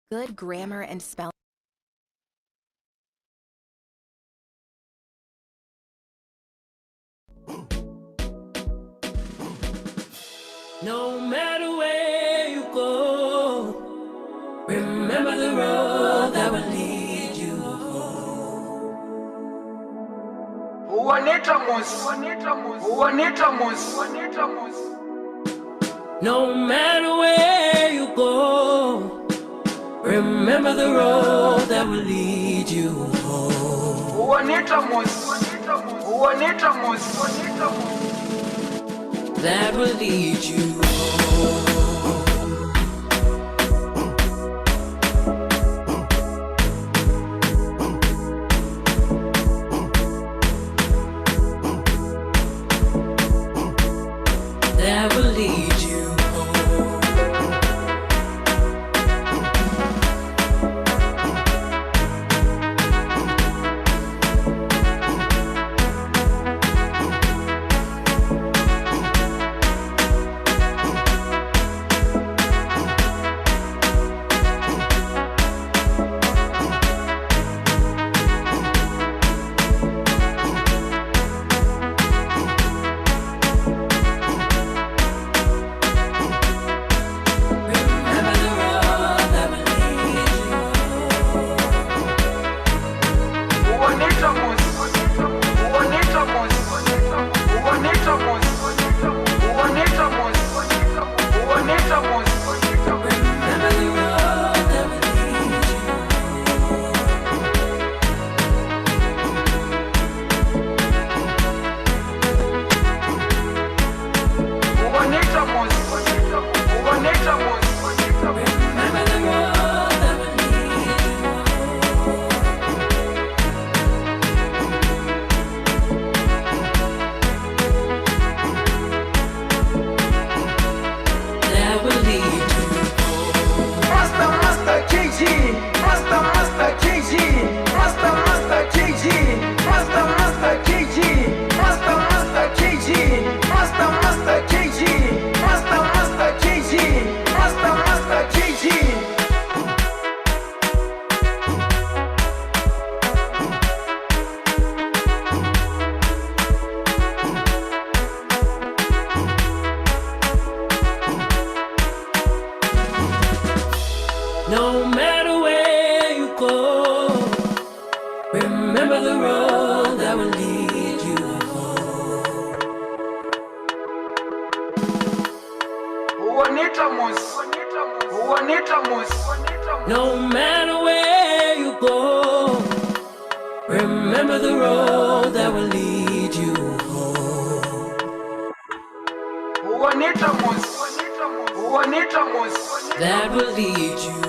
Good grammar and spelling. No matter where you go, remember the road that will lead you home. No matter where you go, remember the road that will lead you home. That will lead you home. That will lead you home. No matter where you go, remember the road that will lead you home. No matter where you go, remember the road that will lead you home. That will lead you home.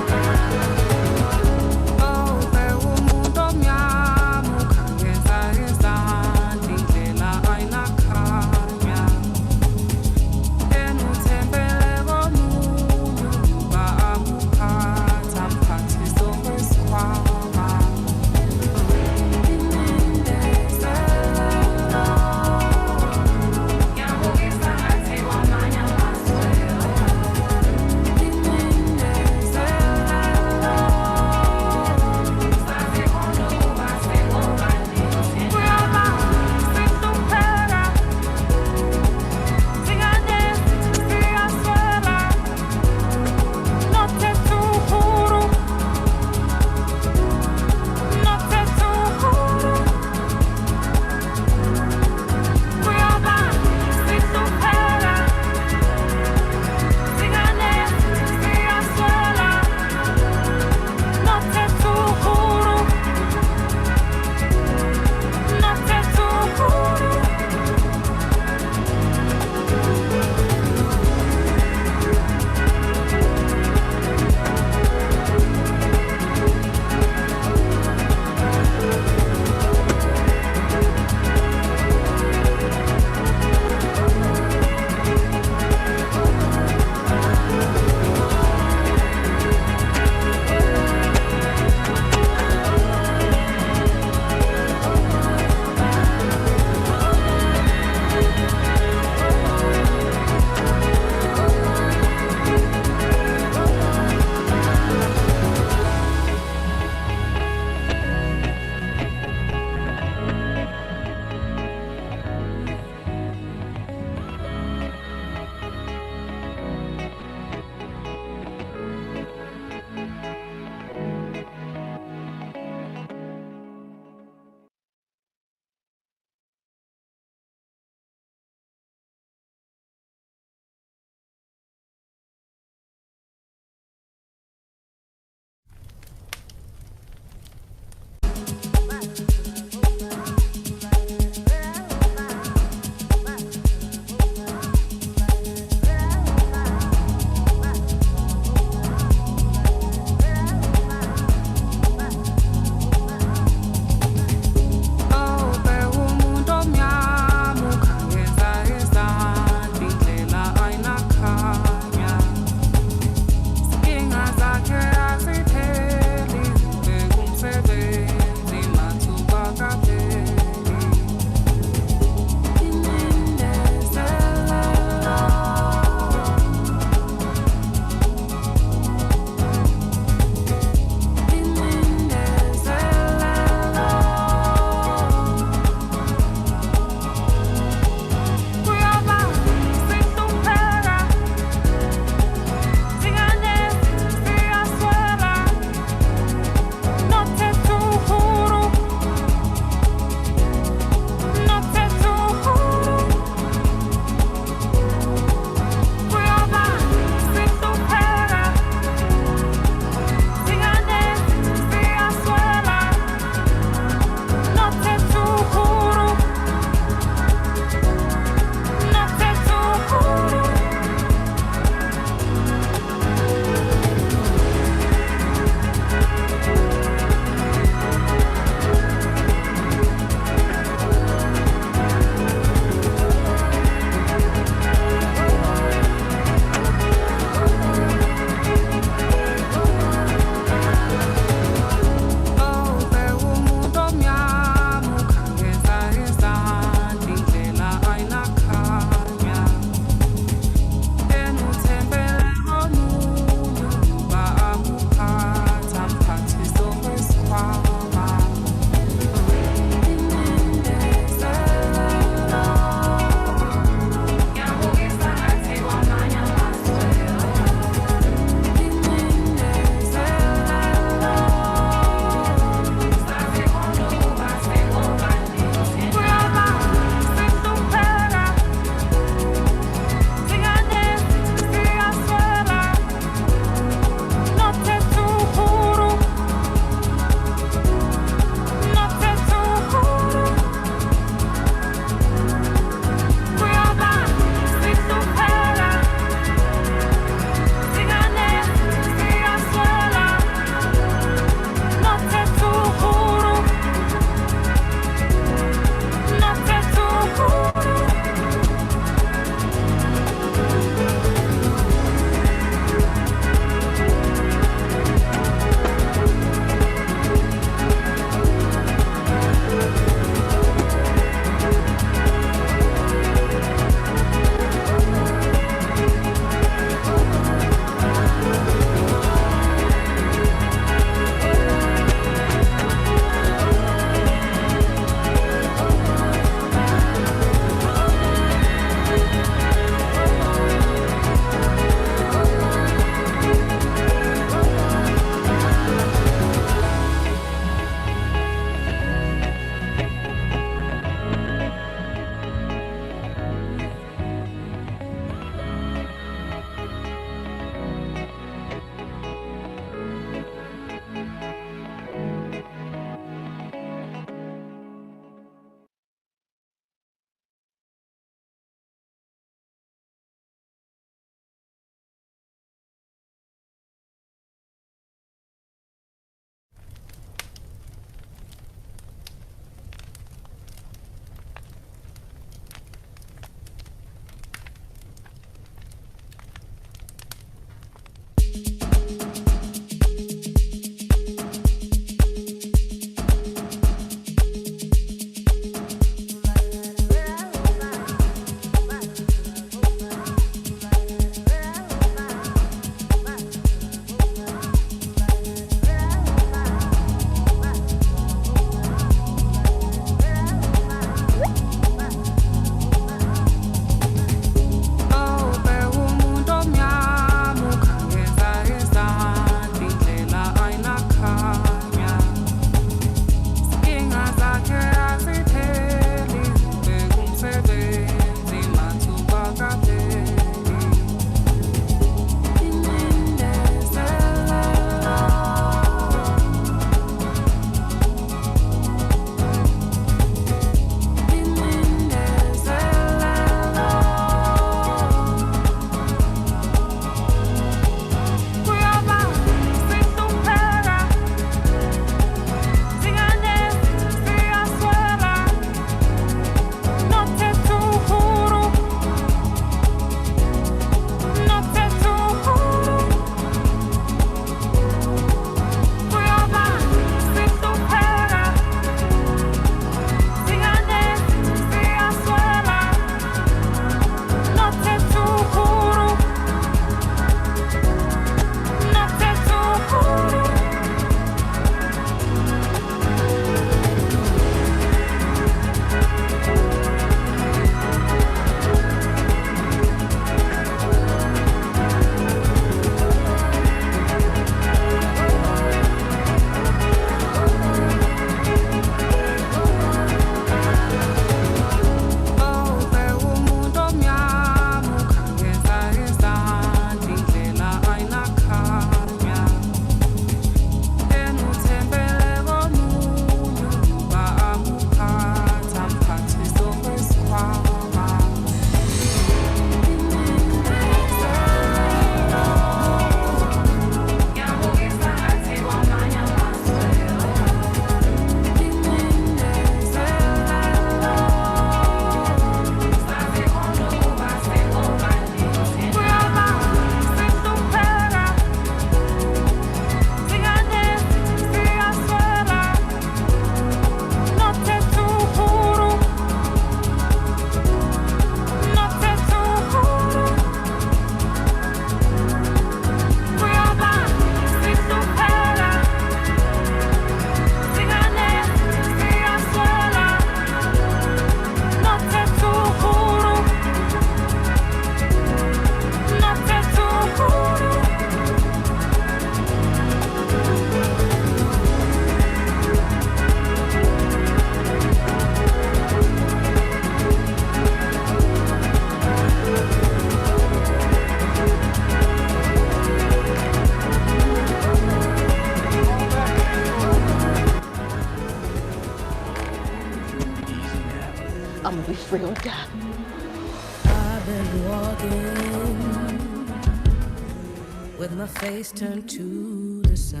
face turned to the sun.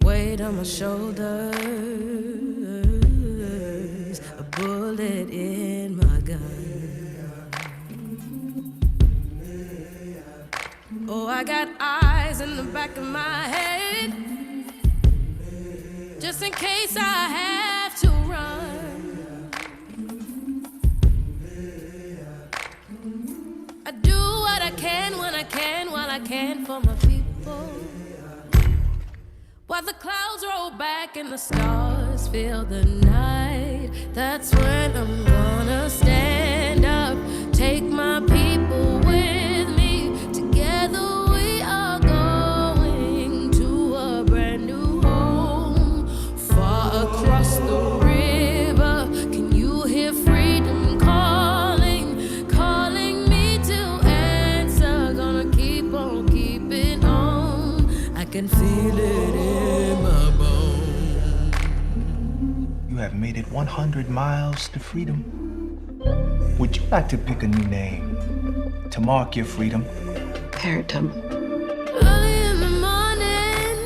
Weight on my shoulders, a bullet in my gun. Oh, I got eyes in the back of my head, just in case I have to run. I do what I can when I can, while I can for my people. While the clouds roll back and the stars fill the night, that's when I'm gonna stand up, take my people with me. Together we are going to a brand new home, far across the river. Can you hear freedom calling, calling me to answer? Gonna keep on keeping on. I can feel it in my bones. You have made it 100 miles to freedom. Would you like to pick a new name to mark your freedom? Parrotum. Early in the morning,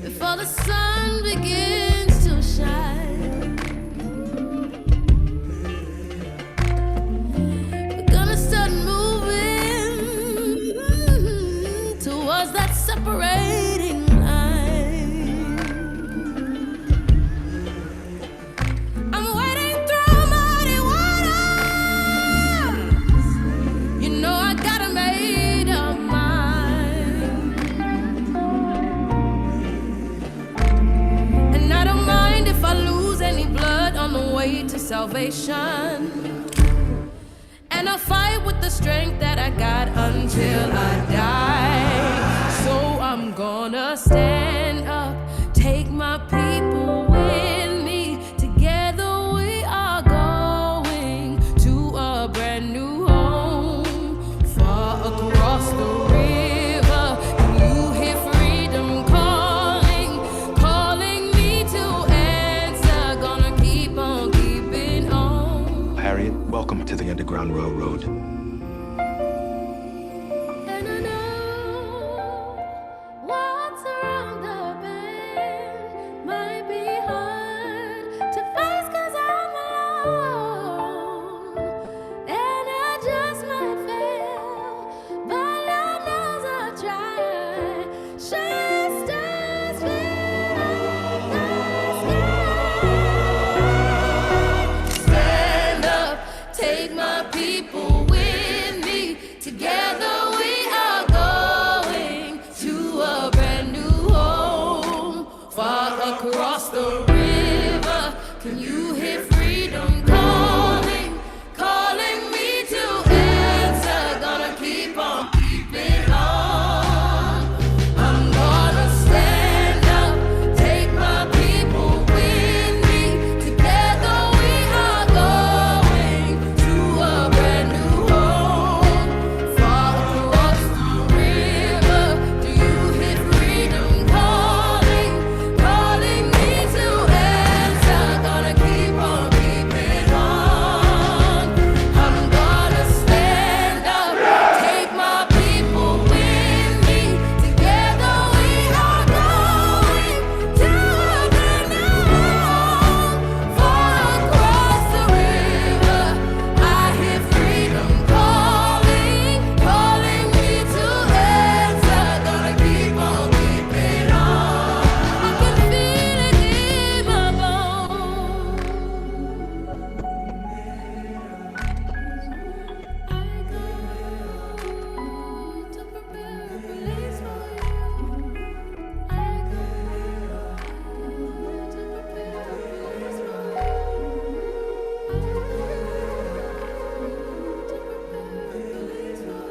before the sun begins to shine, we're gonna start moving towards that separating line. I'm wading through muddy waters. You know I got a made up mind, and I don't mind if I lose any blood on the way to salvation. And I'll fight with the strength that I got until I die. So I'm gonna stand up, take my people with me. Together we are going to a brand new home, far across the river. Can you hear freedom calling, calling me to answer? Gonna keep on keeping on. Harriet, welcome to the Underground Railroad. And I know what's around the bend might be hard to face 'cause I'm alone, and I just might fail, but Lord knows I'll try. Shine stars fit up the sky. Stand up, take my people with me. Together we are going to a brand new home, far across the river. Can you hear freedom calling, calling me to answer? Gonna keep on keeping on. I'm gonna stand up, take my people with me. Together we are going to a brand new home, far across the river. Do you hear freedom calling, calling me to answer? Gonna keep on keeping on. I'm gonna stand up, take my people with me. Together we are going to a brand new home, far across the river. I hear freedom calling, calling me to answer. Gonna keep on keeping on. I can feel it in my bones. I go to prepare a place for you. I go to prepare a place for you. I go to prepare a place for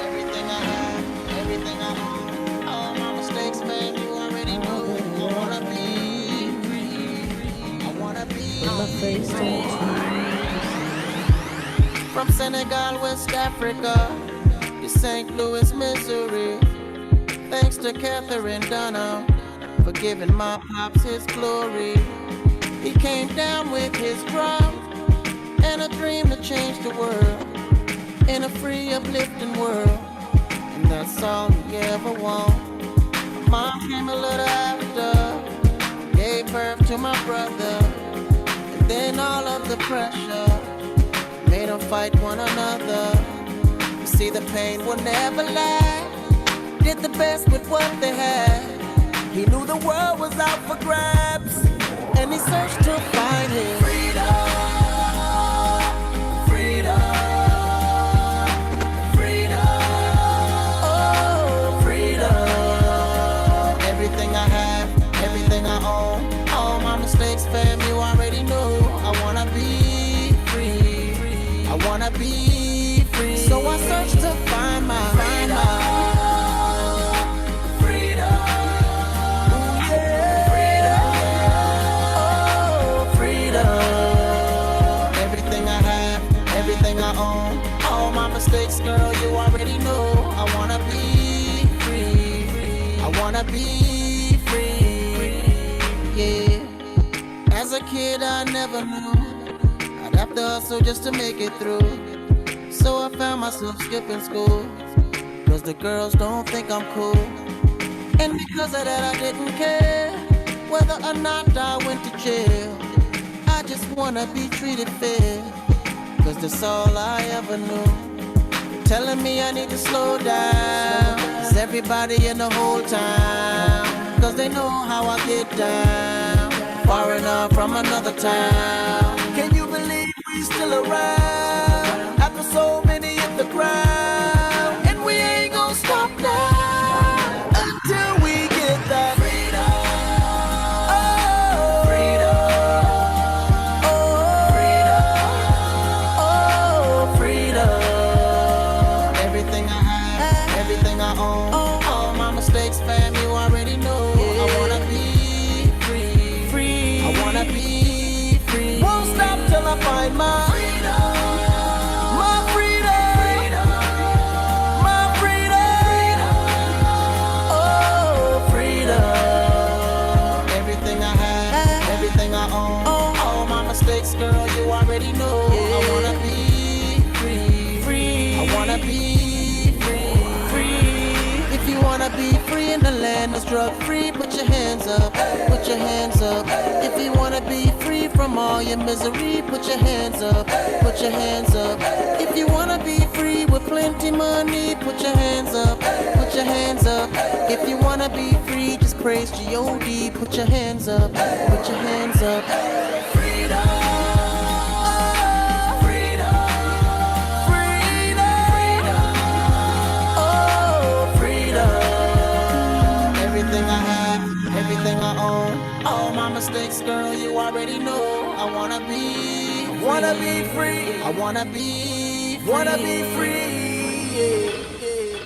Everything I have, everything I own, all my mistakes, man, you already know. I wanna be free. I wanna be my face turned to from Senegal, West Africa, to St. Louis, Missouri. Thanks to Catherine Dunham for giving my pops his glory. He came down with his drum and a dream to change the world in a free, uplifting world. And that's all he ever wanted. Mom came a little after, gave birth to my brother. And then all of the pressure made them fight one another. You see, the pain will never last. Did the best with what they had. He knew the world was out for grabs, and he searched to find his freedom, freedom, freedom, oh, freedom. Everything I have, everything I own, all my mistakes, fam, you already know. I wanna be free, I wanna be free. So I searched to find my freedom. All my mistakes, girl, you already know. I wanna be free, I wanna be free, yeah. As a kid, I never knew I'd have to hustle just to make it through. So I found myself skipping school, cause the girls don't think I'm cool. And because of that, I didn't care whether or not I went to jail. I just wanna be treated fair, cause that's all I ever knew. Telling me I need to slow down, cause everybody in the whole town, cause they know how I get down. Far enough from another town. Can you believe we still around, after so many hit the ground? And we ain't gonna stop now until we get that freedom. Oh, freedom. Fam, you already know. Yeah. I wanna be free, free. I wanna be free. Won't stop till I find my freedom, my freedom, freedom. My freedom, freedom. Oh, freedom. Everything I have, everything I own, all my mistakes, girl, you already know. Yeah. I wanna be free, free. I wanna be free, free. If you wanna be free in the land that's drug free, put your hands up, put your hands up. If you wanna be free from all your misery, put your hands up, put your hands up. If you wanna be free with plenty money, put your hands up, put your hands up. If you wanna be free, just praise G-O-D, put your hands up, put your hands up. Freedom. Everything I own, all my mistakes, girl, you already know. I wanna be free, wanna be free, I wanna be free, wanna be free, yeah, yeah.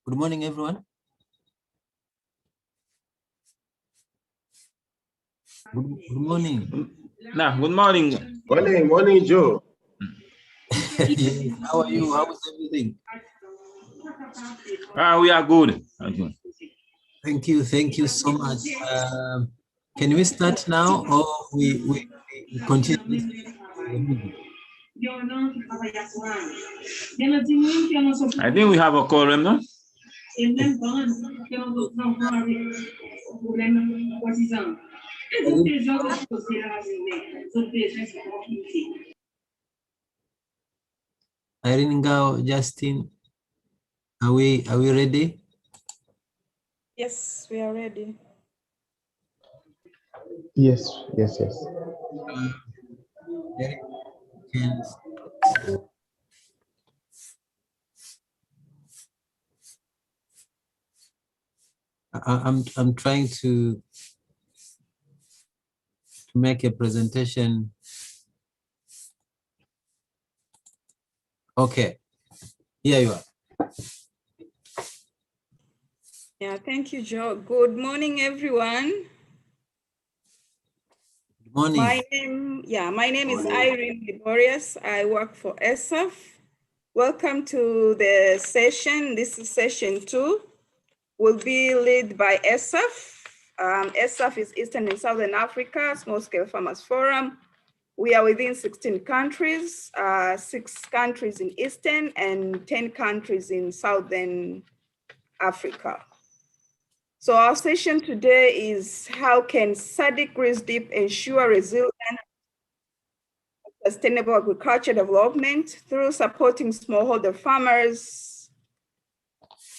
Good morning, everyone. Good morning. Nah, good morning. Morning, Joe. How are you? How is everything? We are good. Thank you so much. Can we start now, or we continue? I think we have a quorum, no? Irene Ngao, Justin, are we ready? Yes, we are ready. Yes. I'm trying to make a presentation Okay, here you are. Yeah, thank you, Joe. Good morning, everyone. Good morning. My name is Irene Liborius. I work for ESAF. Welcome to the session. This is session 2. Will be led by ESAF. ESAF is Eastern and Southern Africa Small Scale Farmers Forum. We are within 16 countries, 6 countries in Eastern and 10 countries in Southern Africa. So our session today is how can SADC RISDIP ensure resilient sustainable agriculture development through supporting smallholder farmers.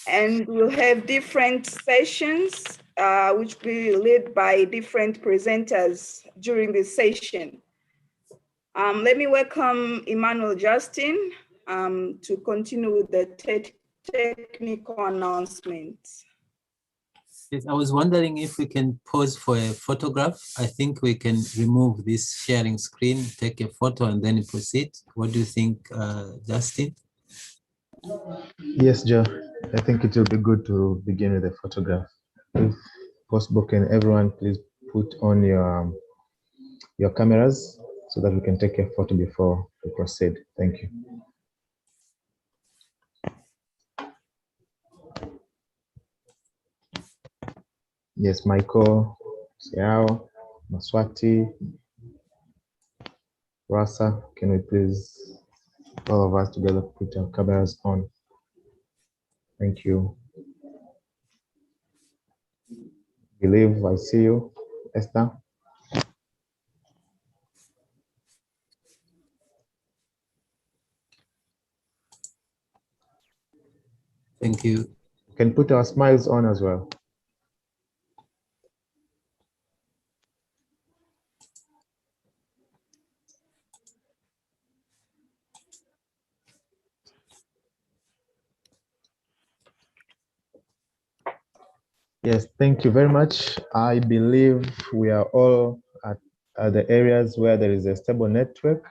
And we'll have different sessions which will be led by different presenters during this session. Let me welcome Emmanuel Justin to continue with the technical announcements. Yes, I was wondering if we can pause for a photograph. I think we can remove this sharing screen, take a photo, and then proceed. What do you think, Justin? Yes, Joe. I think it will be good to begin with a photograph. If possible, can everyone please put on your cameras so that we can take a photo before we proceed. Thank you. Yes, Michael, Siao, Maswati, Rasa, can we please, all of us together, put our cameras on? Thank you. Believe I see you, Esther. Thank you. Can put our smiles on as well. Yes, thank you very much. I believe we are all at the areas where there is a stable network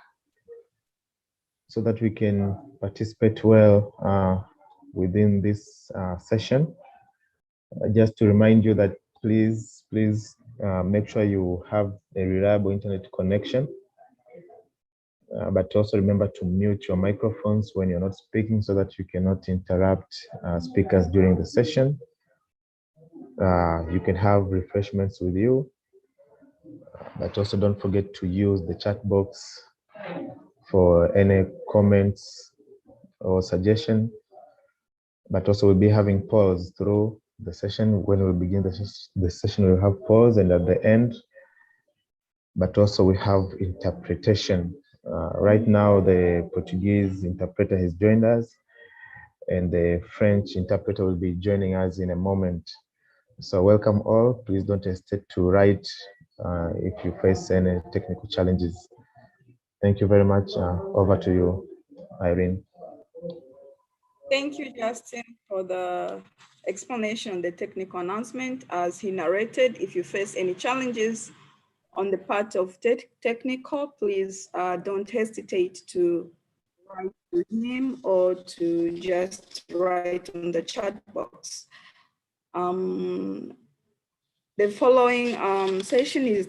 so that we can participate well within this session. Just to remind you that please make sure you have a reliable internet connection. But also remember to mute your microphones when you're not speaking so that you cannot interrupt speakers during the session. You can have refreshments with you, but also don't forget to use the chat box for any comments or suggestion. But also we'll be having pause through the session. When we begin the session, we'll have pause, and at the end, but also we have interpretation. Right now, the Portuguese interpreter has joined us, and the French interpreter will be joining us in a moment. So welcome all. Please don't hesitate to write if you face any technical challenges. Thank you very much. Over to you, Irene. Thank you, Justin, for the explanation, the technical announcement. As he narrated, if you face any challenges on the part of technical, please don't hesitate to write to him or to just write on the chat box. The following session is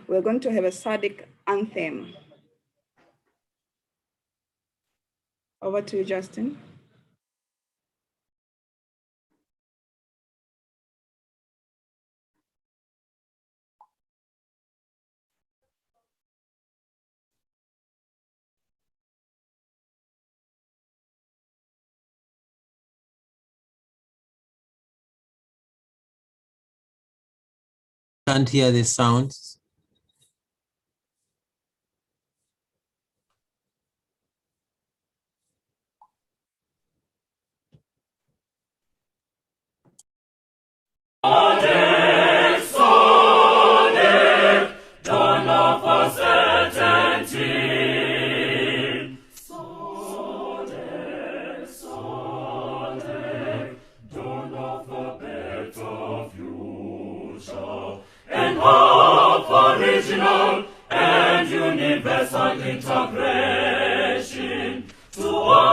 we're going to have a SADC anthem. Over to you, Justin. Can't hear the sounds. Original and universal integration to all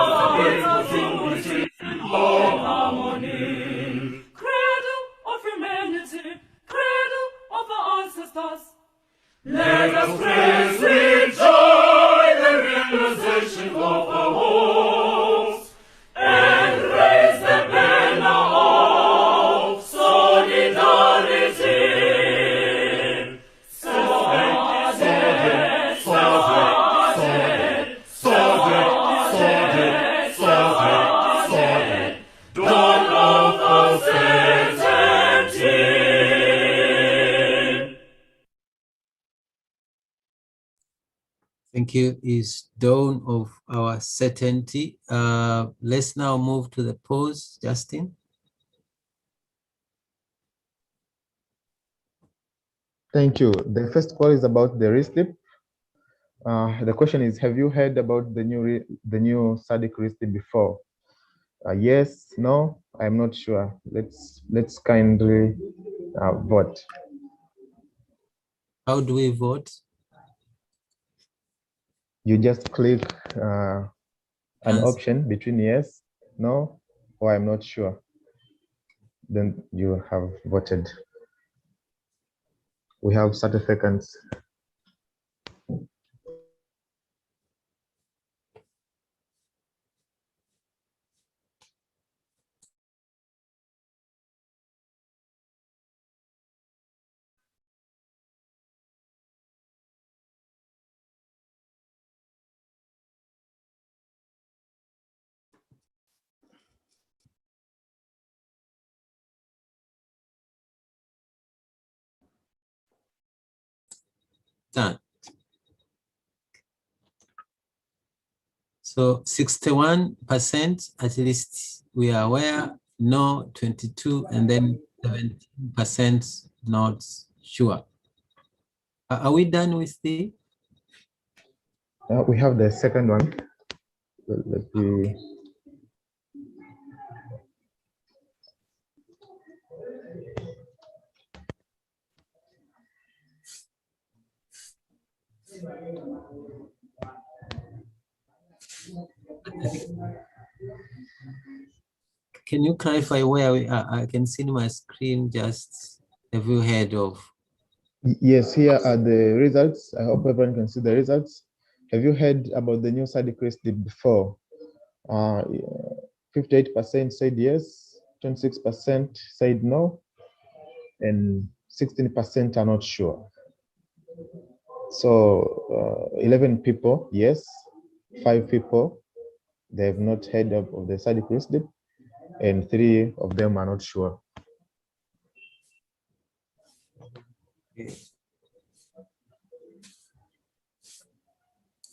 Thank you. Is dawn of our certainty. Let's now move to the polls, Justin. Thank you. The first poll is about the RISDIP. The question is, have you heard about the new SADC RISDIP before? Yes, no, I'm not sure. Let's kindly vote. How do we vote? You just click an Answer. option between yes, no, or I'm not sure. Then you have voted. We have 30 seconds. Done. So 61% at least we are aware, no 22, and then 17% not sure. Are we done with the? We have the second one. Let me. Can you clarify where we are? I can see my screen. Just have you heard of? Yes, here are the results. I hope everyone can see the results. Have you heard about the new SADC RISDIP before? 58% said yes, 26% said no, and 16% are not sure. So 11 people, yes, 5 people, they have not heard of the SADC RISDIP, and 3 of them are not sure.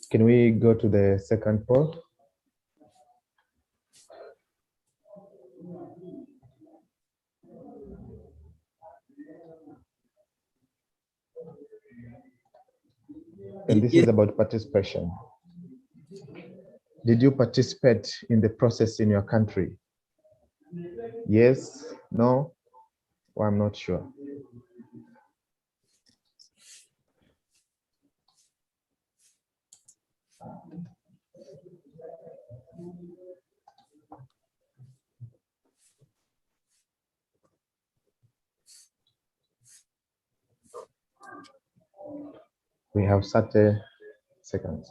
Can we go to the second poll? And this is about participation. Did you participate in the process in your country? Yes, no, or I'm not sure. We have 30 seconds.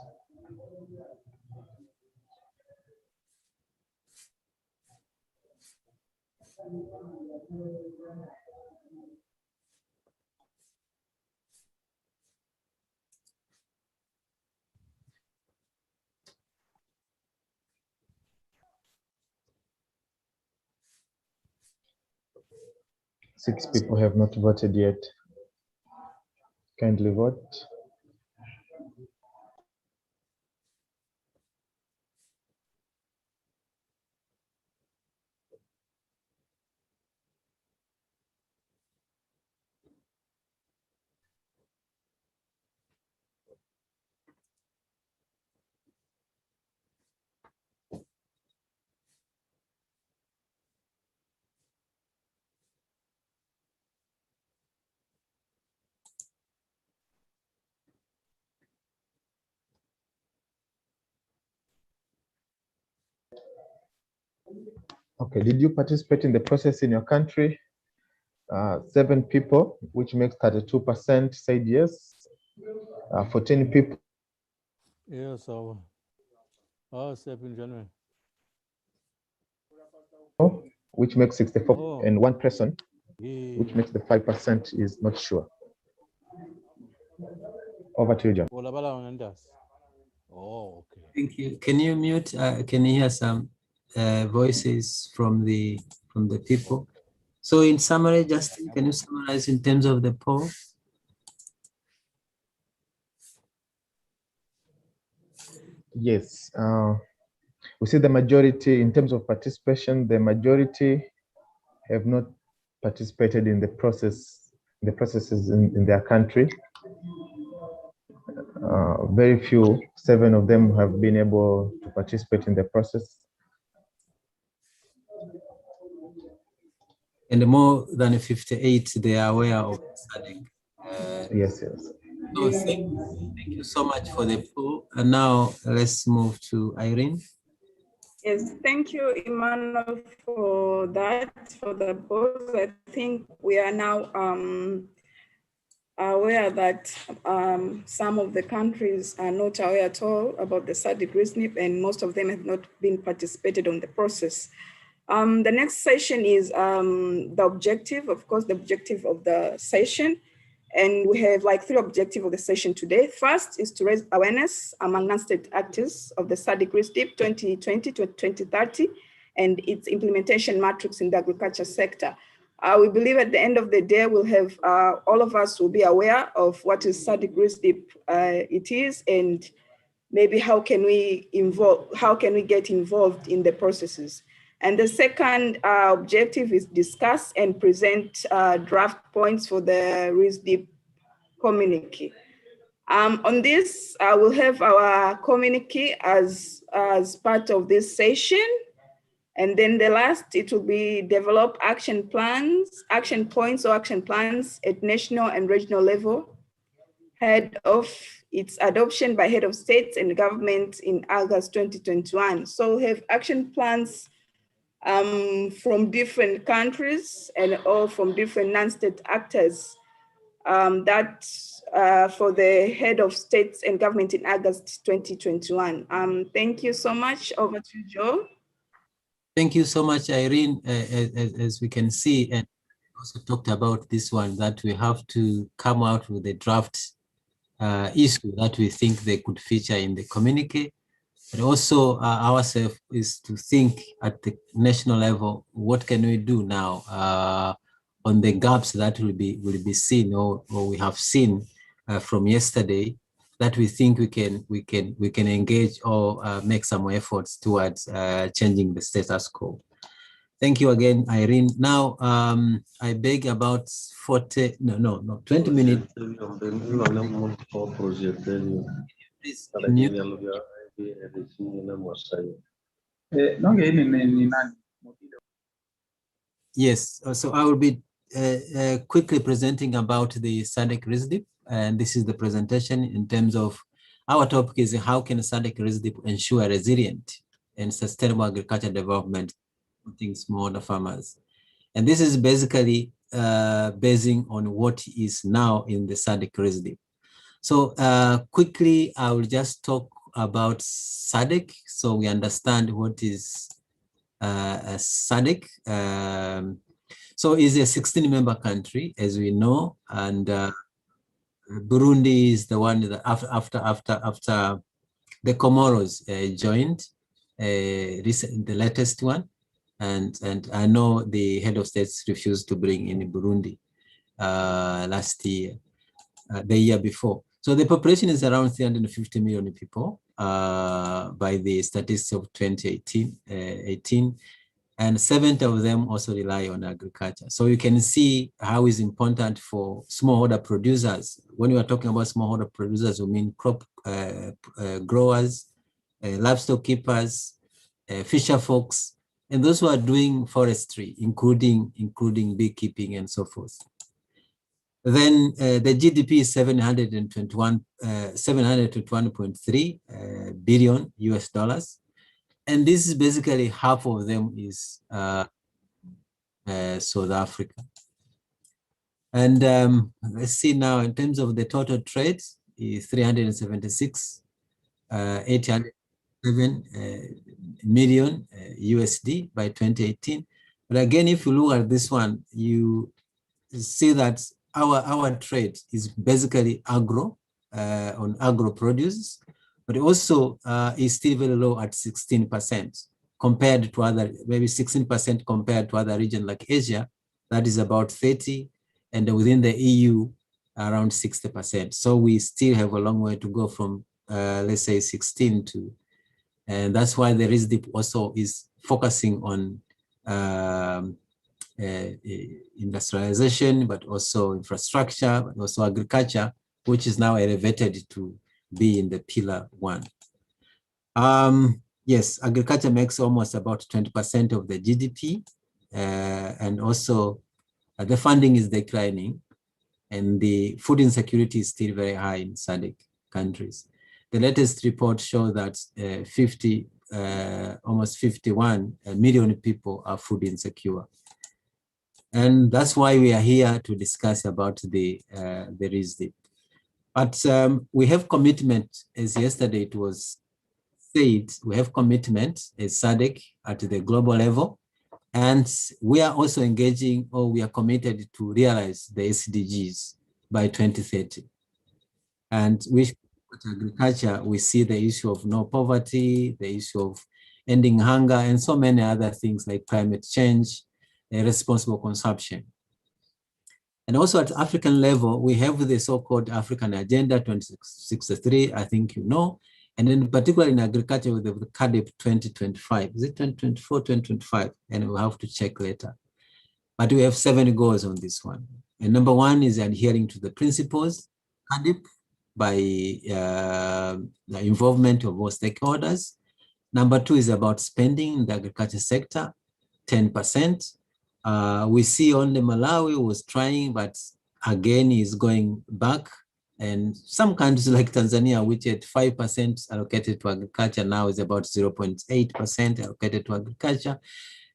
Six people have not voted yet. Kindly vote. Okay, did you participate in the process in your country? 7 people, which makes 32%, said yes. 14 people. Yes, our 7 January. Which makes 64, Oh. and 1 person, Yeah. which makes the 5% is not sure. Over to you, John. Oh, okay. Thank you. Can you mute? Can you hear some voices from the people? So in summary, Justin, can you summarize in terms of the poll? Yes, we see the majority in terms of participation, the majority have not participated in the processes in their country. Very few, 7 of them have been able to participate in the process. And more than 58, they are aware of SADC. Yes, yes. So thank you so much for the poll. And now let's move to Irene. Yes, thank you, Emmanuel, for that, for the polls. I think we are now aware that some of the countries are not aware at all about the SADC RISNIP, and most of them have not been participated on the process. The next session is the objective, of course, the objective of the session. And we have like 3 objectives of the session today. First is to raise awareness among non-state actors of the SADC RISNIP 2020 to 2030 and its implementation matrix in the agriculture sector. We believe at the end of the day, we'll have all of us will be aware of what is SADC RISNIP it is, and maybe how can we get involved in the processes. And the second objective is discuss and present draft points for the RISNIP communique. On this, we'll have our communique as part of this session. And then the last, it will be develop action plans, action points or action plans at national and regional level, head of its adoption by head of states and government in August 2021. So we have action plans from different countries and all from different non-state actors that for the head of states and government in August 2021. Thank you so much. Over to Joe. Thank you so much, Irene. As we can see, and also talked about this one, that we have to come out with a draft issue that we think they could feature in the communique. But also ourselves is to think at the national level, what can we do now on the gaps that will be seen or we have seen from yesterday, that we think we can engage or make some efforts towards changing the status quo. Thank you again, Irene. Now I beg about 20 minutes. Please, yes, so I will be quickly presenting about the SADC RISNIP, and this is the presentation in terms of our topic is how can SADC RISNIP ensure resilient and sustainable agricultural development supporting smallholder farmers. And this is basically basing on what is now in the SADC RISNIP. So quickly, I will just talk about SADC so we understand what is SADC. So it's a 16-member country, as we know, and Burundi is the one that after the Comoros joined, the latest one, and I know the head of states refused to bring in Burundi last year, the year before. So the population is around 350 million people by the statistics of 2018, and 70 of them also rely on agriculture. So you can see how it's important for smallholder producers. When we are talking about smallholder producers, we mean crop growers, livestock keepers, fisher folks, and those who are doing forestry, including beekeeping and so forth. Then the GDP is 721.3 billion US dollars. And this is basically half of them is South Africa. And let's see now in terms of the total trade is 376, 807 million USD by 2018. But again, if you look at this one, you see that our trade is basically agro, on agro produce, but also is still very low at 16% compared to other, maybe 16% compared to other regions like Asia, that is about 30, and within the EU, around 60%. So we still have a long way to go from, let's say 16 to And that's why the RISDIP also is focusing on industrialization, but also infrastructure, but also agriculture, which is now elevated to be in the pillar 1. Yes, agriculture makes almost about 20% of the GDP, and also the funding is declining, and the food insecurity is still very high in SADC countries. The latest report shows that almost 51 million people are food insecure. And that's why we are here to discuss about the RISDIP. But we have commitment, as yesterday it was said, we have commitment as SADC at the global level, and we are also engaging, or we are committed to realize the SDGs by 2030. And with agriculture, we see the issue of no poverty, the issue of ending hunger, and so many other things like climate change, responsible consumption. And also at African level, we have the so-called African Agenda 2063, I think you know, and in particular in agriculture with the CADIP 2025. Is it 2024, 2025? And we'll have to check later. But we have 7 goals on this one. And number 1 is adhering to the principles, CADIP, by the involvement of all stakeholders. Number 2 is about spending in the agriculture sector, 10%. We see only Malawi was trying, but again is going back. And some countries like Tanzania, which had 5% allocated to agriculture, now is about 0.8% allocated to agriculture.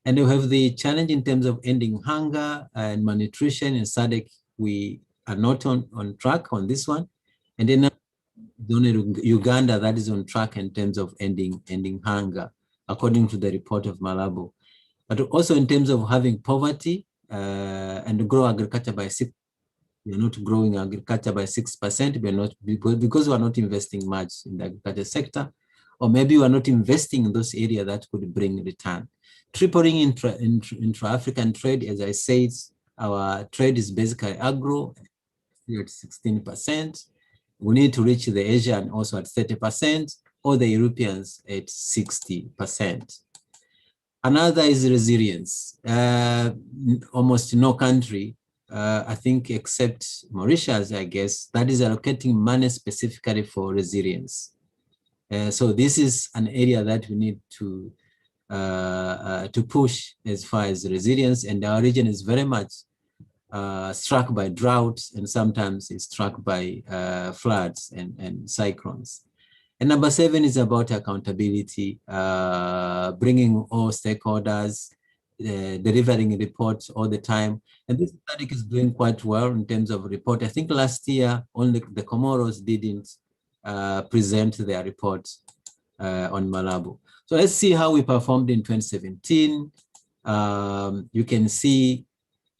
And we have the challenge in terms of ending hunger and malnutrition in SADC. We are not on track on this one. And then only Uganda that is on track in terms of ending hunger, according to the report of Malabo. But also in terms of having poverty and grow agriculture by 6%. We are not growing agriculture by 6%. We are not, because we are not investing much in the agriculture sector, or maybe we are not investing in those areas that could bring return. Tripling intra-African trade, as I said, our trade is basically agro at 16%. We need to reach the Asian also at 30%, or the Europeans at 60%. Another is resilience. Almost no country, I think except Mauritius, I guess, that is allocating money specifically for resilience. So this is an area that we need to push as far as resilience, and our region is very much struck by droughts, and sometimes it's struck by floods and cyclones. And number 7 is about accountability, bringing all stakeholders, delivering reports all the time. And this study is doing quite well in terms of report. I think last year, only the Comoros didn't present their report on Malabo. So let's see how we performed in 2017. You can see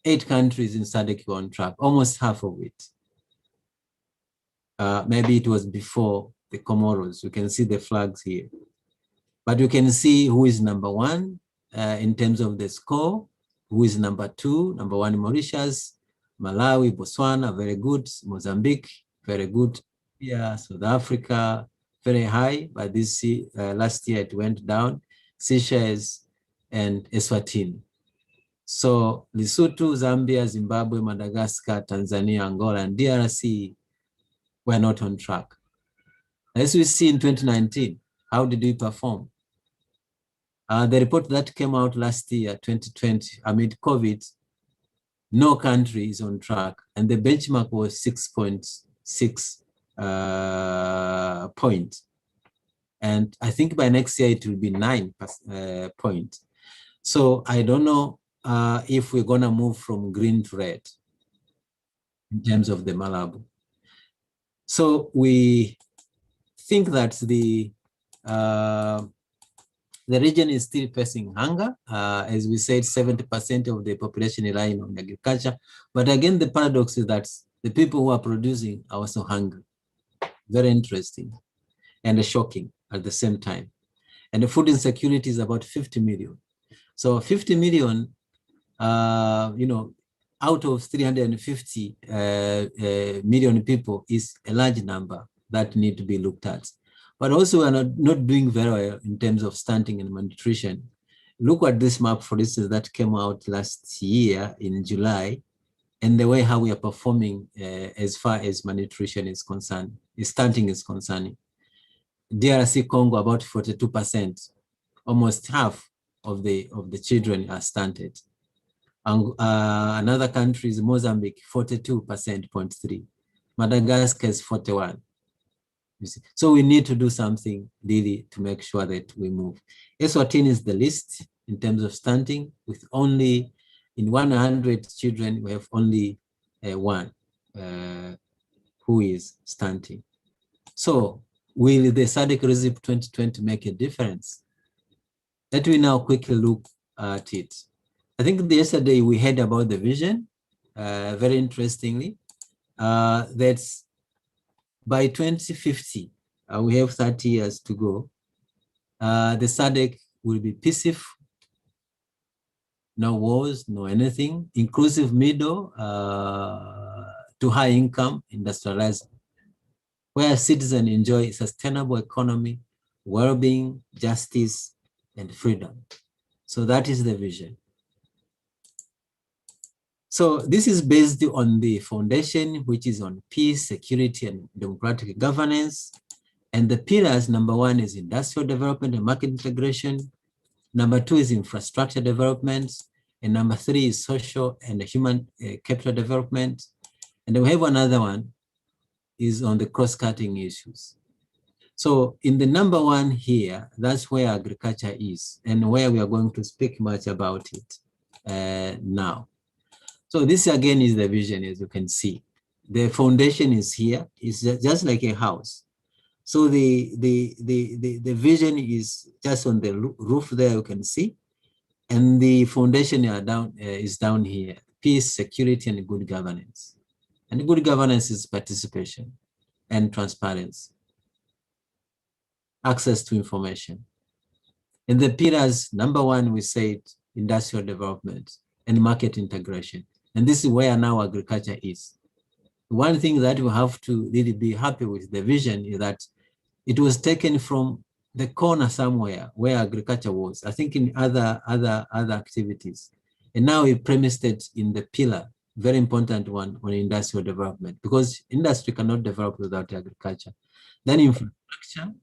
8 countries in SADC were on track, almost half of it. Maybe it was before the Comoros. You can see the flags here. But you can see who is number 1 in terms of the score, who is number 2, number 1 Mauritius, Malawi, Botswana, very good, Mozambique, very good, yeah, South Africa, very high, but this last year it went down, Seychelles and Eswatini. So Lesotho, Zambia, Zimbabwe, Madagascar, Tanzania, Angola, and DRC were not on track. As we see in 2019, how did we perform? The report that came out last year, 2020, amid COVID, no country is on track, and the benchmark was 6.6 points. And I think by next year it will be 9 points. So I don't know if we're gonna move from green to red in terms of the Malabo. So we think that the region is still facing hunger. As we said, 70% of the population relying on agriculture. But again, the paradox is that the people who are producing are also hungry. Very interesting and shocking at the same time. And the food insecurity is about 50 million. So 50 million, you know, out of 350 million people is a large number that need to be looked at. but also we are not doing very well in terms of stunting and malnutrition. Look at this map, for instance, that came out last year in July, and the way how we are performing as far as malnutrition is concerned, stunting is concerned. DRC Congo, about 42%, almost half of the children are stunted. And another country is Mozambique, 42.3%. Madagascar is 41%. You see. So we need to do something really to make sure that we move. Eswatini is the least in terms of stunting, with only in 100 children, we have only one who is stunting. So will the SADC RECIP 2020 make a difference? Let me now quickly look at it. I think yesterday we heard about the vision, very interestingly, that's by 2050, we have 30 years to go. The SADC will be peaceful, no wars, no anything, inclusive middle to high income, industrialized, where citizens enjoy sustainable economy, well-being, justice, and freedom. So that is the vision. So this is based on the foundation, which is on peace, security, and democratic governance. And the pillars, number one is industrial development and market integration. Number two is infrastructure development. And number three is social and human capital development. And then we have another one is on the cross-cutting issues. So in the number one here, that's where agriculture is and where we are going to speak much about it now. So this again is the vision, as you can see. The foundation is here. It's just like a house. So the vision is just on the roof there, you can see. And the foundation is down here. Peace, security, and good governance. And good governance is participation and transparency. Access to information. In the pillars, number one, we said industrial development and market integration. And this is where now agriculture is. One thing that we have to really be happy with the vision is that it was taken from the corner somewhere where agriculture was, I think in other activities. And now we premised it in the pillar, very important one on industrial development, because industry cannot develop without agriculture. Then infrastructure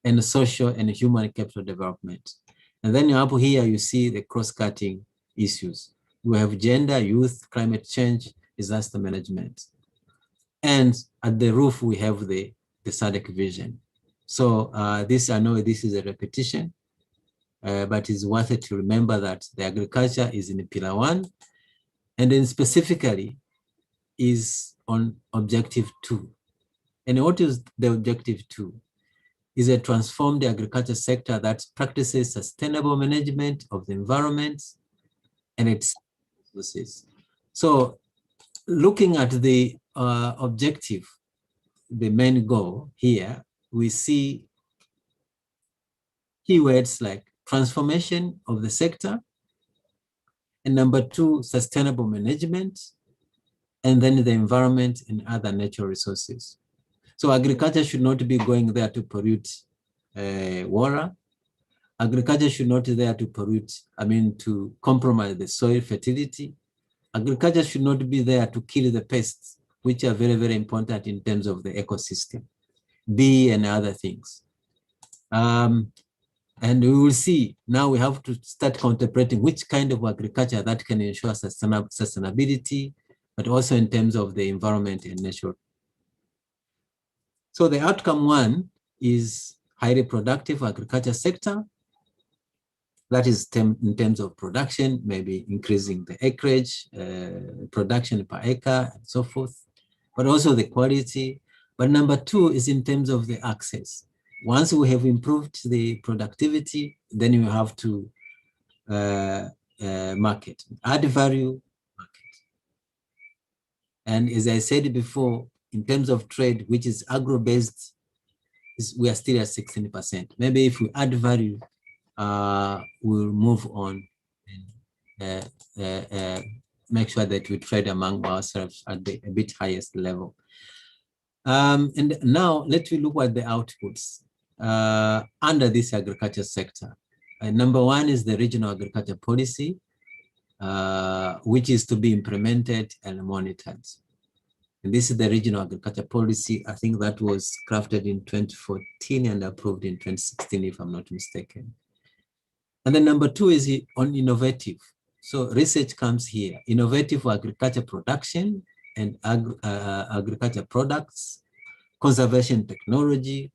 and social and human capital development. And then up here, you see the cross-cutting issues. We have gender, youth, climate change, disaster management. And at the roof, we have the SADC vision. So this, I know this is a repetition, but it's worth it to remember that the agriculture is in pillar one, and then specifically is on objective 2. And what is the objective 2? Is a transformed agriculture sector that practices sustainable management of the environment and its resources. So looking at the objective, the main goal here, we see keywords like transformation of the sector, and number 2, sustainable management, and then the environment and other natural resources. So agriculture should not be going there to pollute water. Agriculture should not be there to pollute, to compromise the soil fertility. Agriculture should not be there to kill the pests, which are very, very important in terms of the ecosystem, bee and other things. And we will see, now we have to start contemplating which kind of agriculture that can ensure sustainability, but also in terms of the environment and nature. So the outcome 1 is highly productive agriculture sector. That is in terms of production, maybe increasing the acreage, production per acre, and so forth, but also the quality. But number 2 is in terms of the access. Once we have improved the productivity, then you have to market, add value, market. And as I said before, in terms of trade, which is agro-based, we are still at 16%. Maybe if we add value, we'll move on and make sure that we trade among ourselves at a bit highest level. And now let me look at the outputs under this agriculture sector. Number one is the regional agriculture policy, which is to be implemented and monitored. And this is the regional agriculture policy. I think that was crafted in 2014 and approved in 2016, if I'm not mistaken. And then number two is on innovative. So research comes here, innovative agriculture production and agriculture products, conservation technology,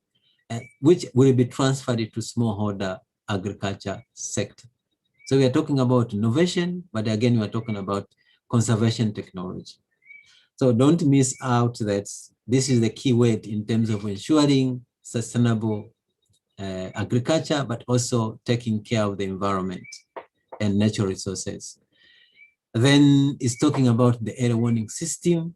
which will be transferred to smallholder agriculture sector. So we are talking about innovation, but again, we are talking about conservation technology. So don't miss out that this is the key word in terms of ensuring sustainable agriculture, but also taking care of the environment and natural resources. Then it's talking about the early warning system,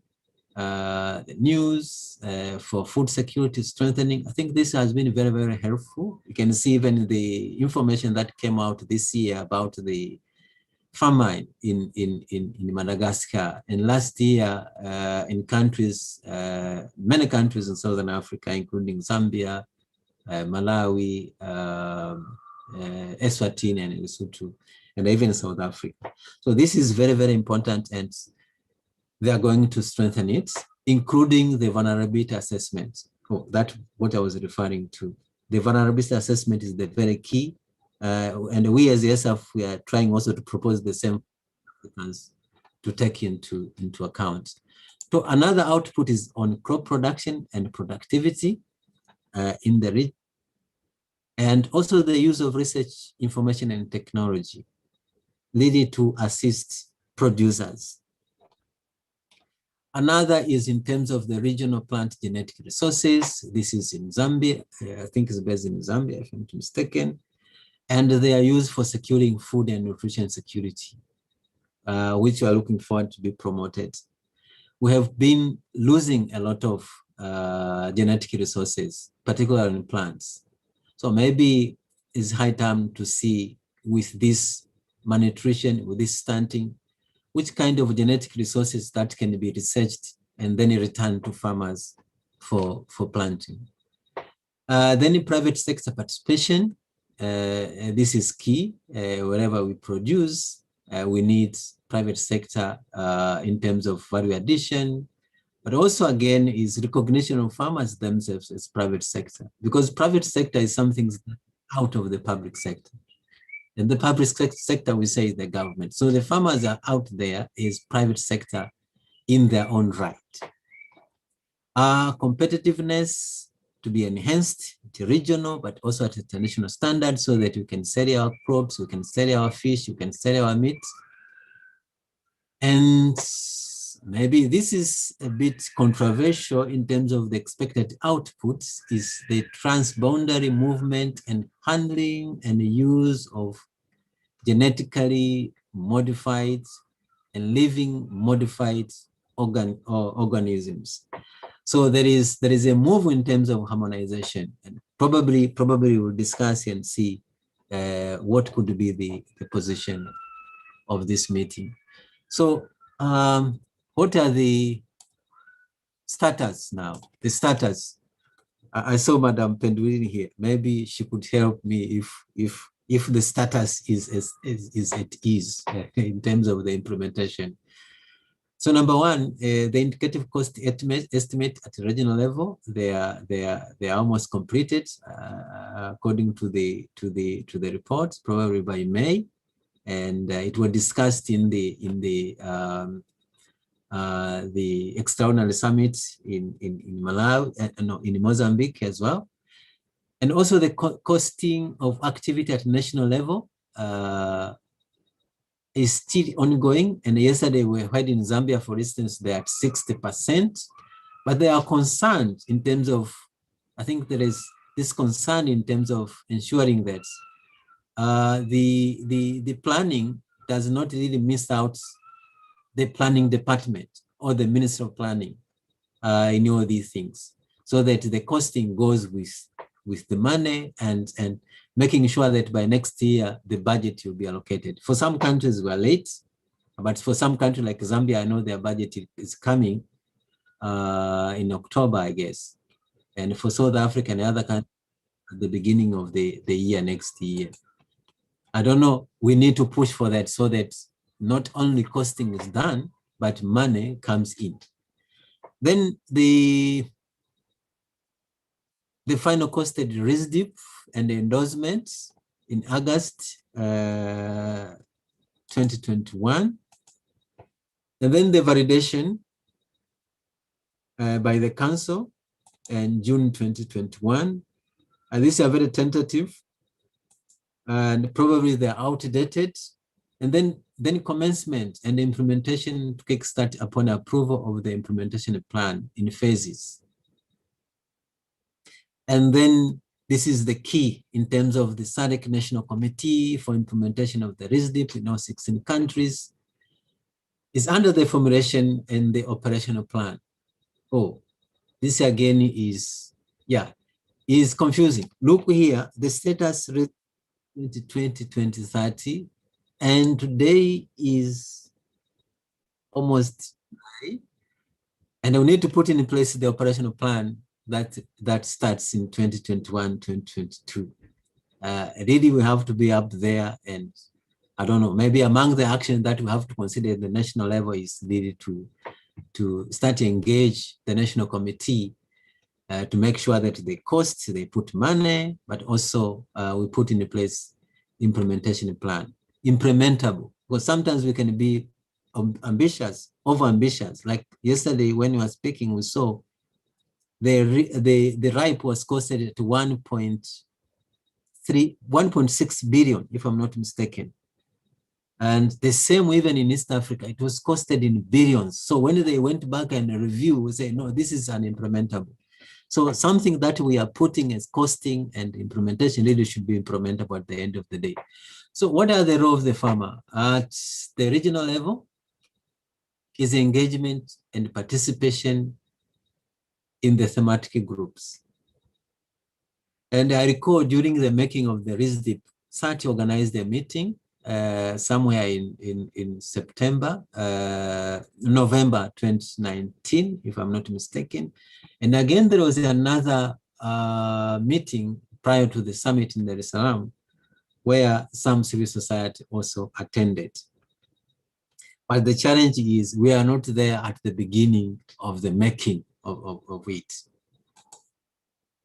the news for food security strengthening. I think this has been very, very helpful. You can see even the information that came out this year about the famine in Madagascar. And last year in countries, many countries in Southern Africa, including Zambia, Malawi, Eswatini and Lesotho, and even South Africa. So this is very, very important, and they are going to strengthen it, including the vulnerability assessment. Oh, that's what I was referring to. The vulnerability assessment is the very key. And we as the SF, we are trying also to propose the same to take into account. So another output is on crop production and productivity in the region, and also the use of research, information, and technology, leading to assist producers. Another is in terms of the regional plant genetic resources. This is in Zambia. I think it's based in Zambia, if I'm not mistaken. And they are used for securing food and nutrition security, which we are looking forward to be promoted. We have been losing a lot of genetic resources, particularly in plants. So maybe it's high time to see with this malnutrition, with this stunting, which kind of genetic resources that can be researched and then returned to farmers for planting. Then in private sector participation, this is key. Wherever we produce, we need private sector in terms of value addition, but also again is recognition of farmers themselves as private sector, because private sector is something out of the public sector. And the public sector, we say, is the government. So the farmers are out there is private sector in their own right. Competitiveness to be enhanced at regional, but also at international standards, so that we can sell our crops, we can sell our fish, we can sell our meat. And maybe this is a bit controversial in terms of the expected outputs, is the transboundary movement and handling and use of genetically modified and living modified organisms. So there is a move in terms of harmonization, and probably we'll discuss and see what could be the position of this meeting. So what are the status now? The status. I saw Madam Penduini here. Maybe she could help me if the status is at ease in terms of the implementation. So number one, the indicative cost estimate at the regional level, they are almost completed according to the reports, probably by May, and it was discussed in the extraordinary summit in Malawi, in Mozambique as well. And also the costing of activity at national level is still ongoing. And yesterday we heard in Zambia, for instance, they're at 60%, but they are concerned in terms of, I think there is this concern in terms of ensuring that the planning does not really miss out the planning department or the Ministry of Planning in all these things, so that the costing goes with the money and making sure that by next year, the budget will be allocated. For some countries, we are late, but for some countries like Zambia, I know their budget is coming. in October, I guess. And for South Africa and other countries at the beginning of the year, next year. I don't know, we need to push for that so that not only costing is done, but money comes in. Then the final costed RISDIP and the endorsements in August 2021. And then the validation by the council in June 2021. And these are very tentative and probably they're outdated. And then commencement and implementation to kickstart upon approval of the implementation plan in phases. And then this is the key in terms of the SADC National Committee for implementation of the RISDIP in all 16 countries is under the formulation and the operational plan. Oh, this again is, is confusing. Look here, the status 2020-2030, and today is almost July, and we need to put in place the operational plan that starts in 2021-2022. Really, we have to be up there, and I don't know, maybe among the actions that we have to consider at the national level is really to start to engage the national committee to make sure that the costs, they put money, but also we put in place implementation plan, implementable. Because sometimes we can be ambitious, over-ambitious. Like yesterday when we were speaking, we saw the RIPE was costed at 1.6 billion, if I'm not mistaken. And the same even in East Africa, it was costed in billions. So when they went back and review, we say, no, this is unimplementable. So something that we are putting as costing and implementation really should be implementable at the end of the day. So what are the role of the farmer? At the regional level is engagement and participation in the thematic groups. And I recall during the making of the RISDIP, SATI organized a meeting somewhere in September, November 2019, if I'm not mistaken. And again, there was another meeting prior to the summit in Dar es Salaam, where some civil society also attended. But the challenge is we are not there at the beginning of the making of it.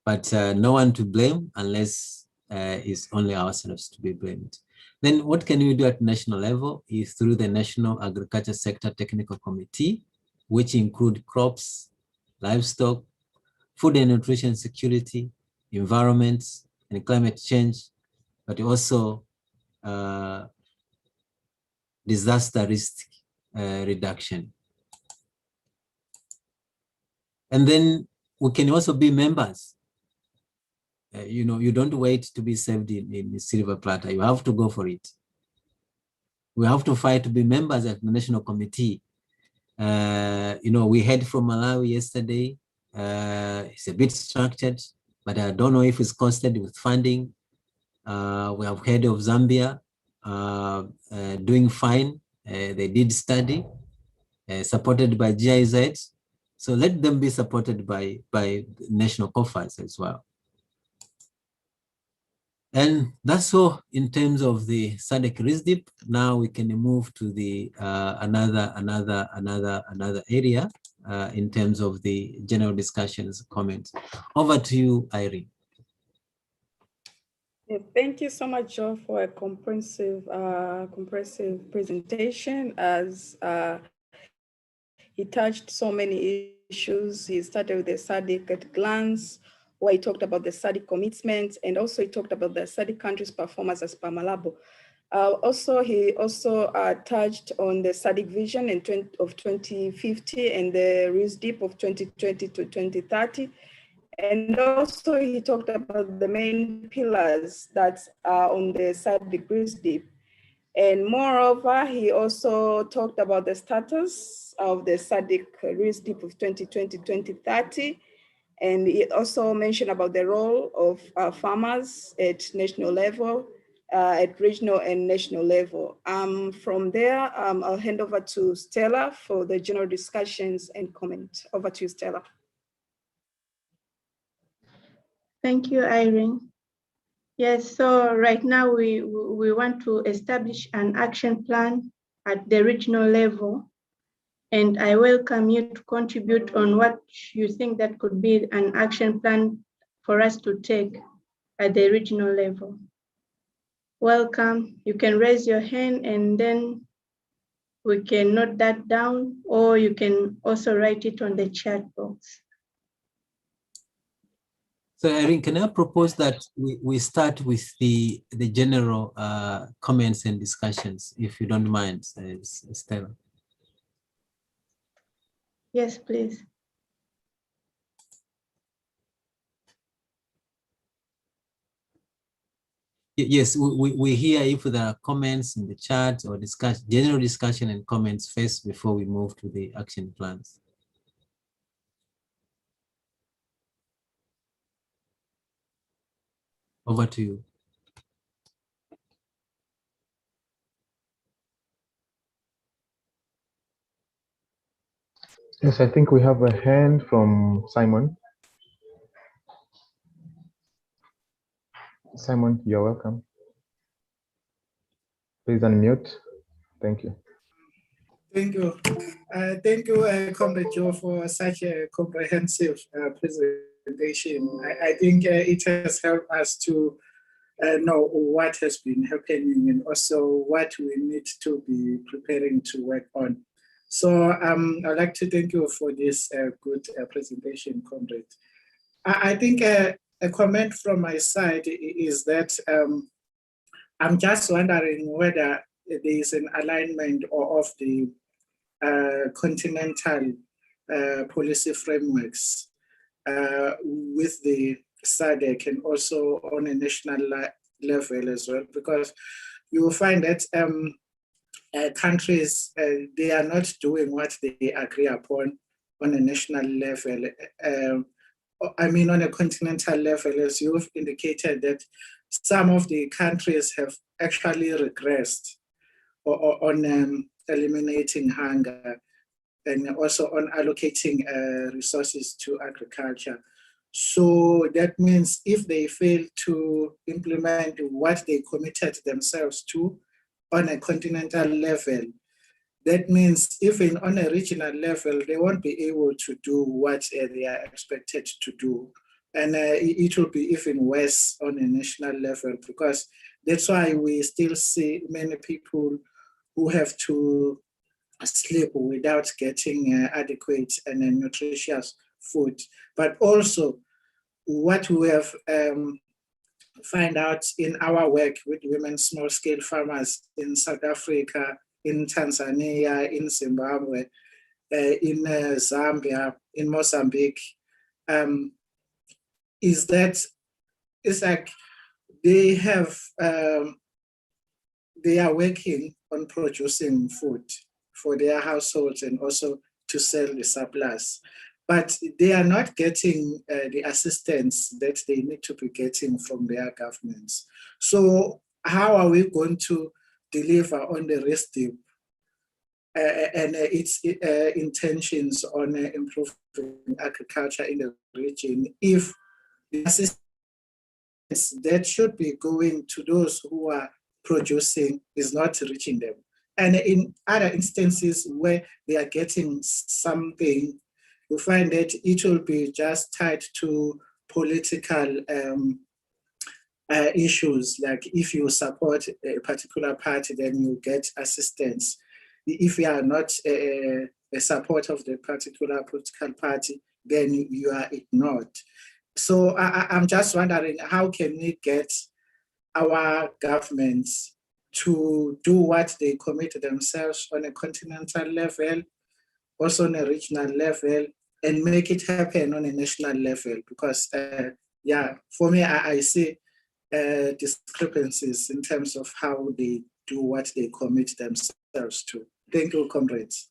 But no one to blame unless it's only ourselves to be blamed. Then what can we do at national level is through the National Agriculture Sector Technical Committee, which include crops, livestock, food and nutrition security, environment and climate change, but also disaster risk reduction. And then we can also be members. You don't wait to be served in silver platter. You have to go for it. We have to fight to be members at the National Committee. We heard from Malawi yesterday. It's a bit structured, but I don't know if it's costed with funding. We have heard of Zambia doing fine. They did study, supported by GIZ. So let them be supported by national coffers as well. And that's all in terms of the SADC RISDIP. Now we can move to the another area in terms of the general discussions, comments. Over to you, Irene. Yeah, thank you so much, Joe, for a comprehensive presentation. As he touched so many issues. He started with the SADC at glance, where he talked about the SADC commitments, and also he talked about the SADC countries' performance as per Malabo. He also touched on the SADC vision of 2050 and the RISDIP of 2020 to 2030. And also he talked about the main pillars that are on the SADC RISDIP. And moreover, he also talked about the status of the SADC RISDIP of 2020-2030. And he also mentioned about the role of farmers at national level at regional and national level. From there, I'll hand over to Stella for the general discussions and comment. Over to you, Stella. Thank you, Irene. Yes, so right now we want to establish an action plan at the regional level, and I welcome you to contribute on what you think that could be an action plan for us to take at the regional level. Welcome. You can raise your hand and then we can note that down, or you can also write it on the chat box. So Irene, can I propose that we start with the general comments and discussions, if you don't mind, Stella? Yes, please. Yes, we hear if there are comments in the chat or general discussion and comments first before we move to the action plans. Over to you. Yes, I think we have a hand from Simon. Simon, you're welcome. Please unmute. Thank you. Thank you. Thank you, Comrade Joe, for such a comprehensive presentation. I think it has helped us to know what has been happening and also what we need to be preparing to work on. So I'd like to thank you for this good presentation, Comrade. I think a comment from my side is that I'm just wondering whether there is an alignment of the continental policy frameworks with the SADC and also on a national level as well, because you will find that countries, they are not doing what they agree upon on a national level. I mean, on a continental level, as you've indicated, that some of the countries have actually regressed on eliminating hunger and also on allocating resources to agriculture. So that means if they fail to implement what they committed themselves to on a continental level, that means even on a regional level, they won't be able to do what they are expected to do. And it will be even worse on a national level, because that's why we still see many people who have to sleep without getting adequate and nutritious food. But also what we have find out in our work with women small-scale farmers in South Africa, in Tanzania, in Zimbabwe, in Zambia, in Mozambique, is that it's like they have, they are working on producing food for their households and also to sell the surplus, but they are not getting the assistance that they need to be getting from their governments. So how are we going to deliver on the RESTIP and its intentions on improving agriculture in the region if the assistance that should be going to those who are producing is not reaching them? And in other instances where they are getting something, you find that it will be just tied to political issues, like if you support a particular party, then you get assistance. If you are not a supporter of the particular political party, then you are ignored. So I'm just wondering, how can we get our governments to do what they commit themselves on a continental level, also on a regional level, and make it happen on a national level? Because, yeah, for me, I see discrepancies in terms of how they do what they commit themselves to. Thank you, comrades.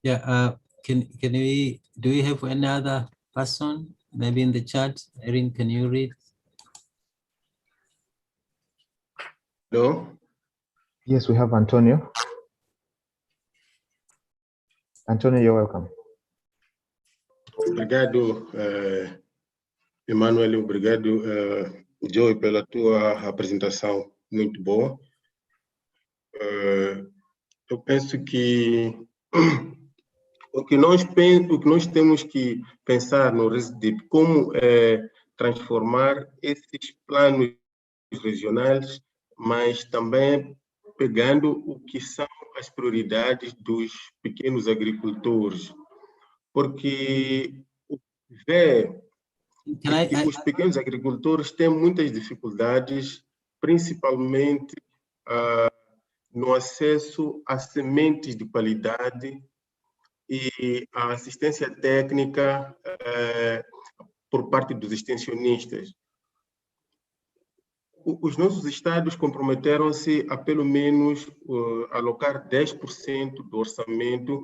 Yeah, do we have any other person maybe in the chat? Erin, can you read? Hello? Yes, we have Antonio. Antonio, you're welcome. Obrigado, Emmanuel, obrigado, Joey, pela tua apresentação muito boa. Eu penso que o que nós temos que pensar no RESDIP, como transformar esses planos regionais, mas também pegando o que são as prioridades dos pequenos agricultores, porque o que vê é que os pequenos agricultores têm muitas dificuldades, principalmente no acesso a sementes de qualidade e a assistência técnica por parte dos extensionistas. Os nossos estados comprometeram-se a pelo menos alocar 10% do orçamento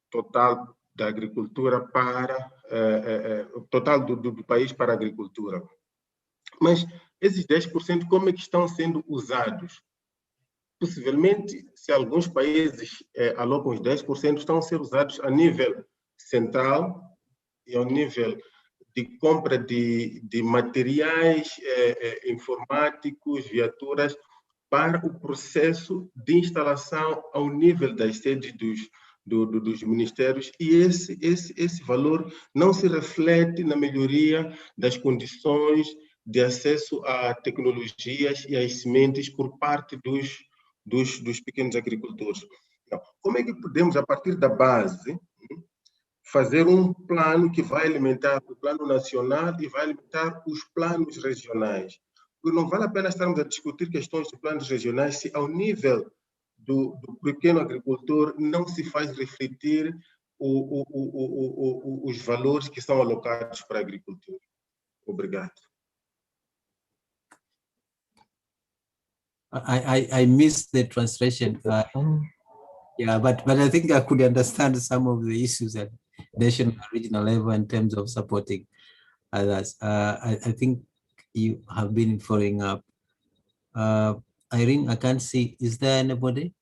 total da agricultura para total do país para a agricultura. Mas esses 10% como é que estão sendo usados? Possivelmente, se alguns países alocam os 10%, estão a ser usados a nível central e ao nível de compra de materiais informáticos, viaturas, para o processo de instalação ao nível das sedes dos ministérios, e esse valor não se reflete na melhoria das condições de acesso a tecnologias e às sementes por parte dos pequenos agricultores. Então, como é que podemos, a partir da base, fazer um plano que vai alimentar o plano nacional e vai alimentar os planos regionais? Porque não vale a pena estarmos a discutir questões de planos regionais se ao nível do pequeno agricultor não se faz refletir os valores que são alocados para a agricultura. Obrigado. I missed the translation. Yeah, but I think I could understand some of the issues at national and regional level in terms of supporting others. I think you have been following up. Irene, I can't see. Is there anybody?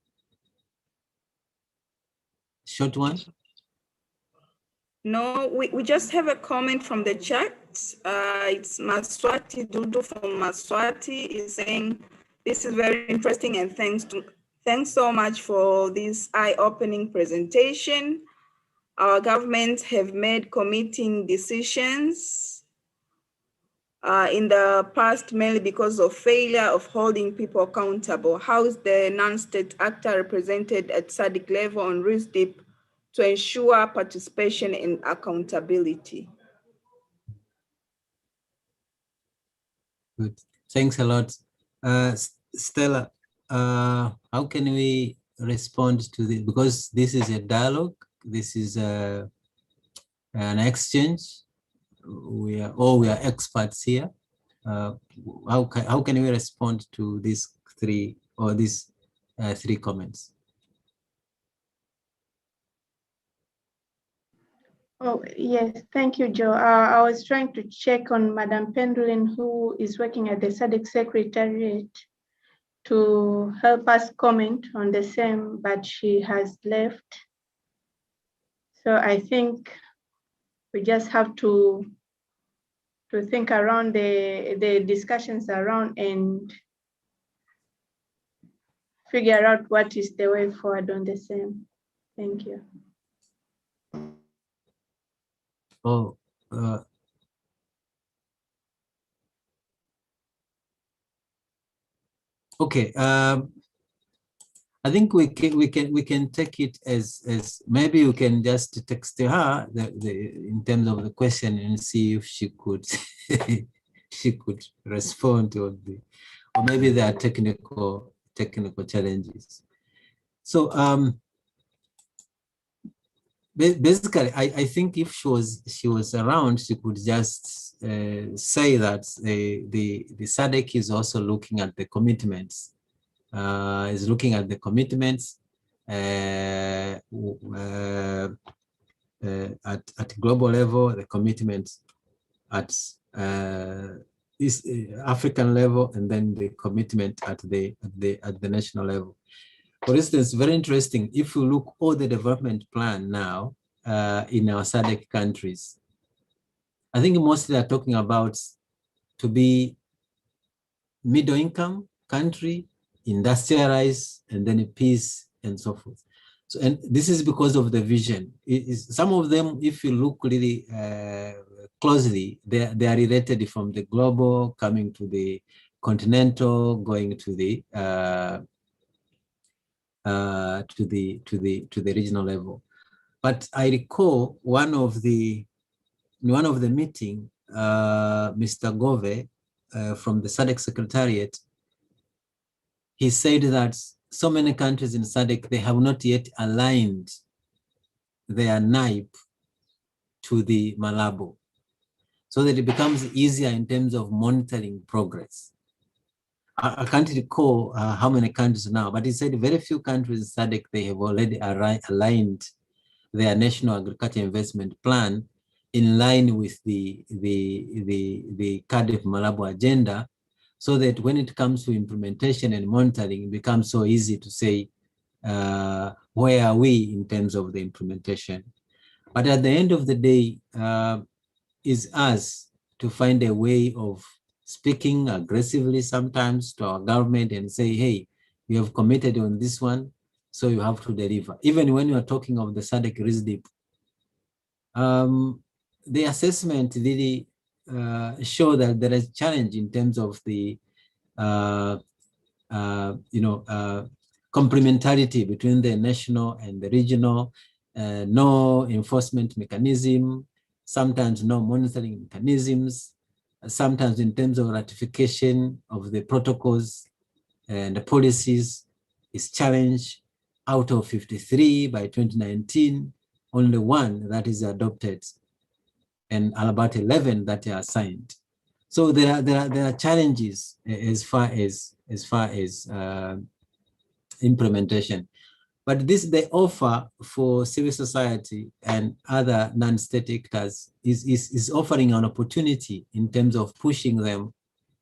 Short one? No, we just have a comment from the chat. It's Maswati Dudu from Maswati is saying, this is very interesting and thanks so much for this eye-opening presentation. Our governments have made committing decisions in the past, mainly because of failure of holding people accountable. How is the non-state actor represented at SADC level on RISDIP to ensure participation and accountability? Good. Thanks a lot. Stella, how can we respond to this? Because this is a dialogue, this is an exchange. We are experts here. How can we respond to these three comments? Oh, yes, thank you, Joe. I was trying to check on Madam Pendulin, who is working at the SADC Secretariat, to help us comment on the same, but she has left. So I think we just have to think around the discussions around and figure out what is the way forward on the same. Thank you. Oh, okay. I think we can take it as maybe you can just text her in terms of the question and see if she could she could respond to the, or maybe there are technical challenges. So basically, I think if she was around, she could just say that the SADC is also looking at the commitments. Is looking at the commitments at global level, the commitment at East African level, and then the commitment at the national level. For instance, very interesting, if you look all the development plan now in our SADC countries, I think mostly are talking about to be middle income country, industrialized, and then peace and so forth. So, and this is because of the vision. Some of them, if you look really closely, they are related from the global coming to the continental, going to the regional level. But I recall one of the meeting, Mr. Gove from the SADC Secretariat, he said that so many countries in SADC, they have not yet aligned their NIPE to the Malabo, so that it becomes easier in terms of monitoring progress. I can't recall how many countries now, but he said very few countries in SADC, they have already aligned their National Agriculture Investment Plan in line with the Cardiff Malabo agenda, so that when it comes to implementation and monitoring, it becomes so easy to say, where are we in terms of the implementation? But at the end of the day, is us to find a way of speaking aggressively sometimes to our government and say, hey, you have committed on this one, so you have to deliver. Even when you are talking of the SADC RISDIP, the assessment really show that there is challenge in terms of the complementarity between the national and the regional, no enforcement mechanism, sometimes no monitoring mechanisms, sometimes in terms of ratification of the protocols and the policies is challenged. Out of 53 by 2019, only one that is adopted, and about 11 that are signed. So there are challenges as far as implementation. But this, the offer for civil society and other non-state actors is offering an opportunity in terms of pushing them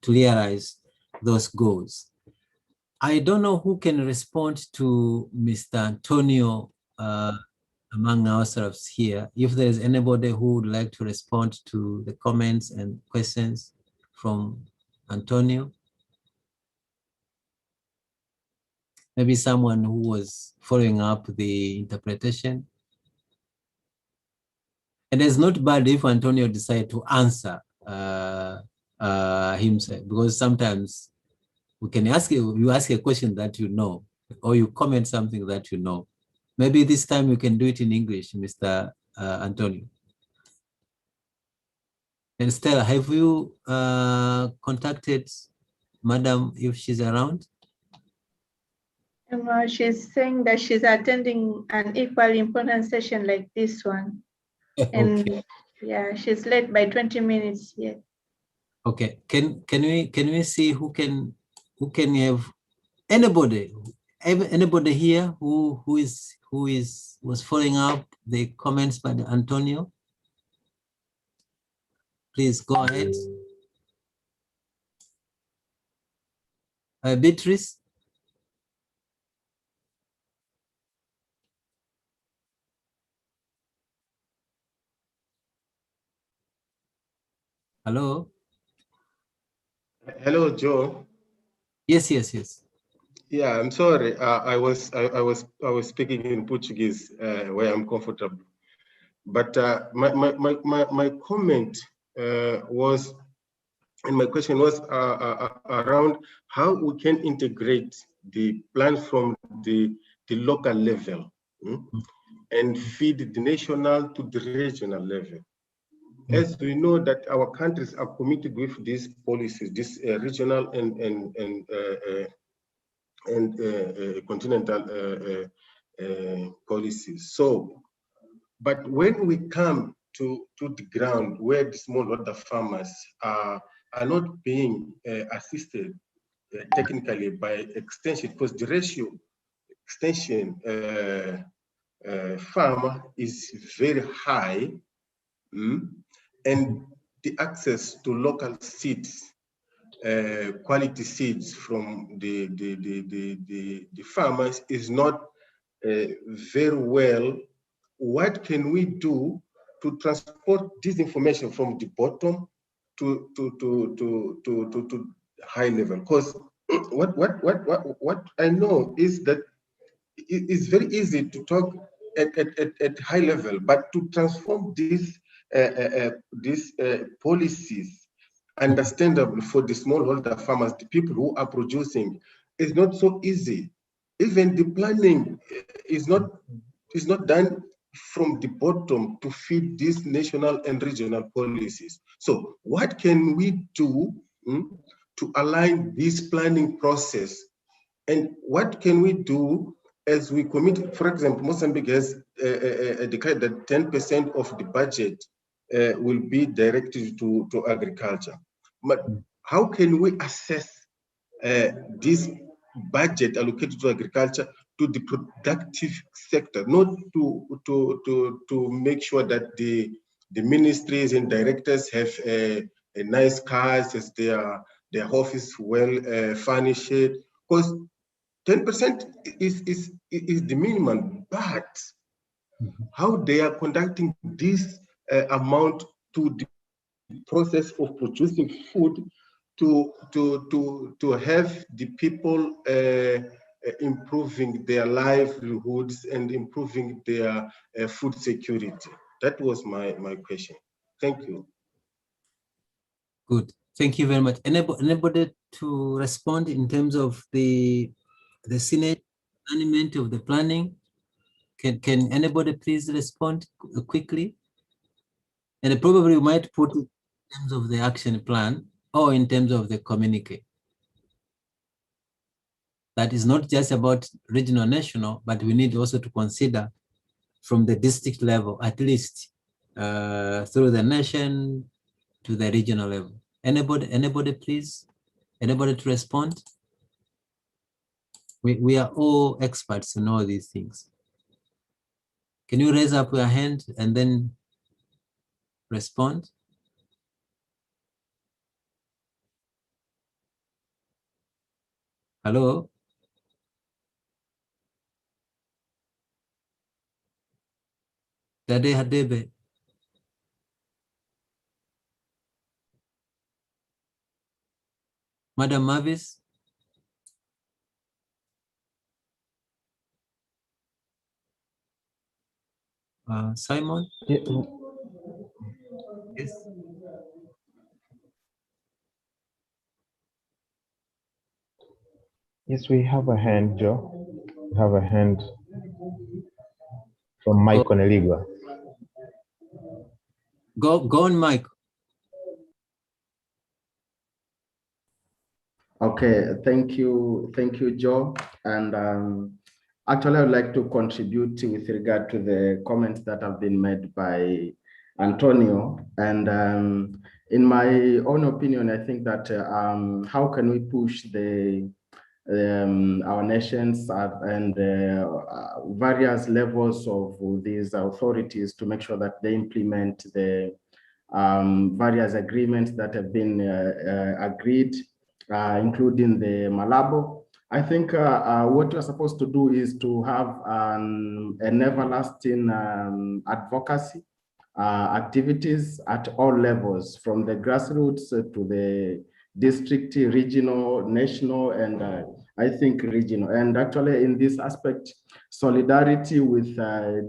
to realize those goals. I don't know who can respond to Mr. Antonio among ourselves here. If there is anybody who would like to respond to the comments and questions from Antonio. Maybe someone who was following up the interpretation. And it's not bad if Antonio decided to answer himself, because sometimes we can ask you ask a question that you know, or you comment something that you know. Maybe this time you can do it in English, Mr. Antonio. And Stella, have you contacted Madam if she's around? She's saying that she's attending an equally important session like this one. And Okay. yeah, she's late by 20 minutes yet. Okay, can we see who can have anybody here who was following up the comments by Antonio? Please go ahead. Beatrice. Hello. Hello, Joe. Yes. Yeah, I'm sorry. I was speaking in Portuguese where I'm comfortable. But my comment was, and my question was around how we can integrate the plan from the local level and feed the national to the regional level. As we know that our countries are committed with these policies, this regional and continental policies. So, but when we come to the ground where the smallholder farmers are not being assisted technically by extension, because the ratio extension farmer is very high, and the access to local seeds, quality seeds from the farmers is not very well. What can we do to transport this information from the bottom to high level? Because what I know is that it's very easy to talk at high level, but to transform these policies understandable for the smallholder farmers, the people who are producing, is not so easy. Even the planning is not done from the bottom to feed these national and regional policies. So what can we do to align this planning process? And what can we do as we commit? For example, Mozambique has declared that 10% of the budget will be directed to agriculture. But how can we assess this budget allocated to agriculture to the productive sector, not to make sure that the ministries and directors have a nice cars, as their office well furnished, because 10% is the minimum, but how they are conducting this amount to the process of producing food to have the people improving their livelihoods and improving their food security. That was my question. Thank you. Good. Thank you very much. Anybody to respond in terms of the Senate element of the planning? Can anybody please respond quickly? And probably we might put it in terms of the action plan or in terms of the communique. That is not just about regional, national, but we need also to consider from the district level, at least through the nation to the regional level. Anybody please? Anybody to respond? We are all experts in all these things. Can you raise up your hand and then respond? Hello? Dade Hadebe. Madam Mavis? Simon? Yeah. Yes. Yes, we have a hand, Joe. We have a hand from Mike Oneligwa. Go on, Mike. Okay, thank you, Joe. And actually, I would like to contribute with regard to the comments that have been made by Antonio. And in my own opinion, I think that how can we push our nations and various levels of these authorities to make sure that they implement the various agreements that have been agreed, including the Malabo. I think what we're supposed to do is to have an everlasting advocacy activities at all levels, from the grassroots to the district, regional, national, and I think regional. And actually in this aspect, solidarity with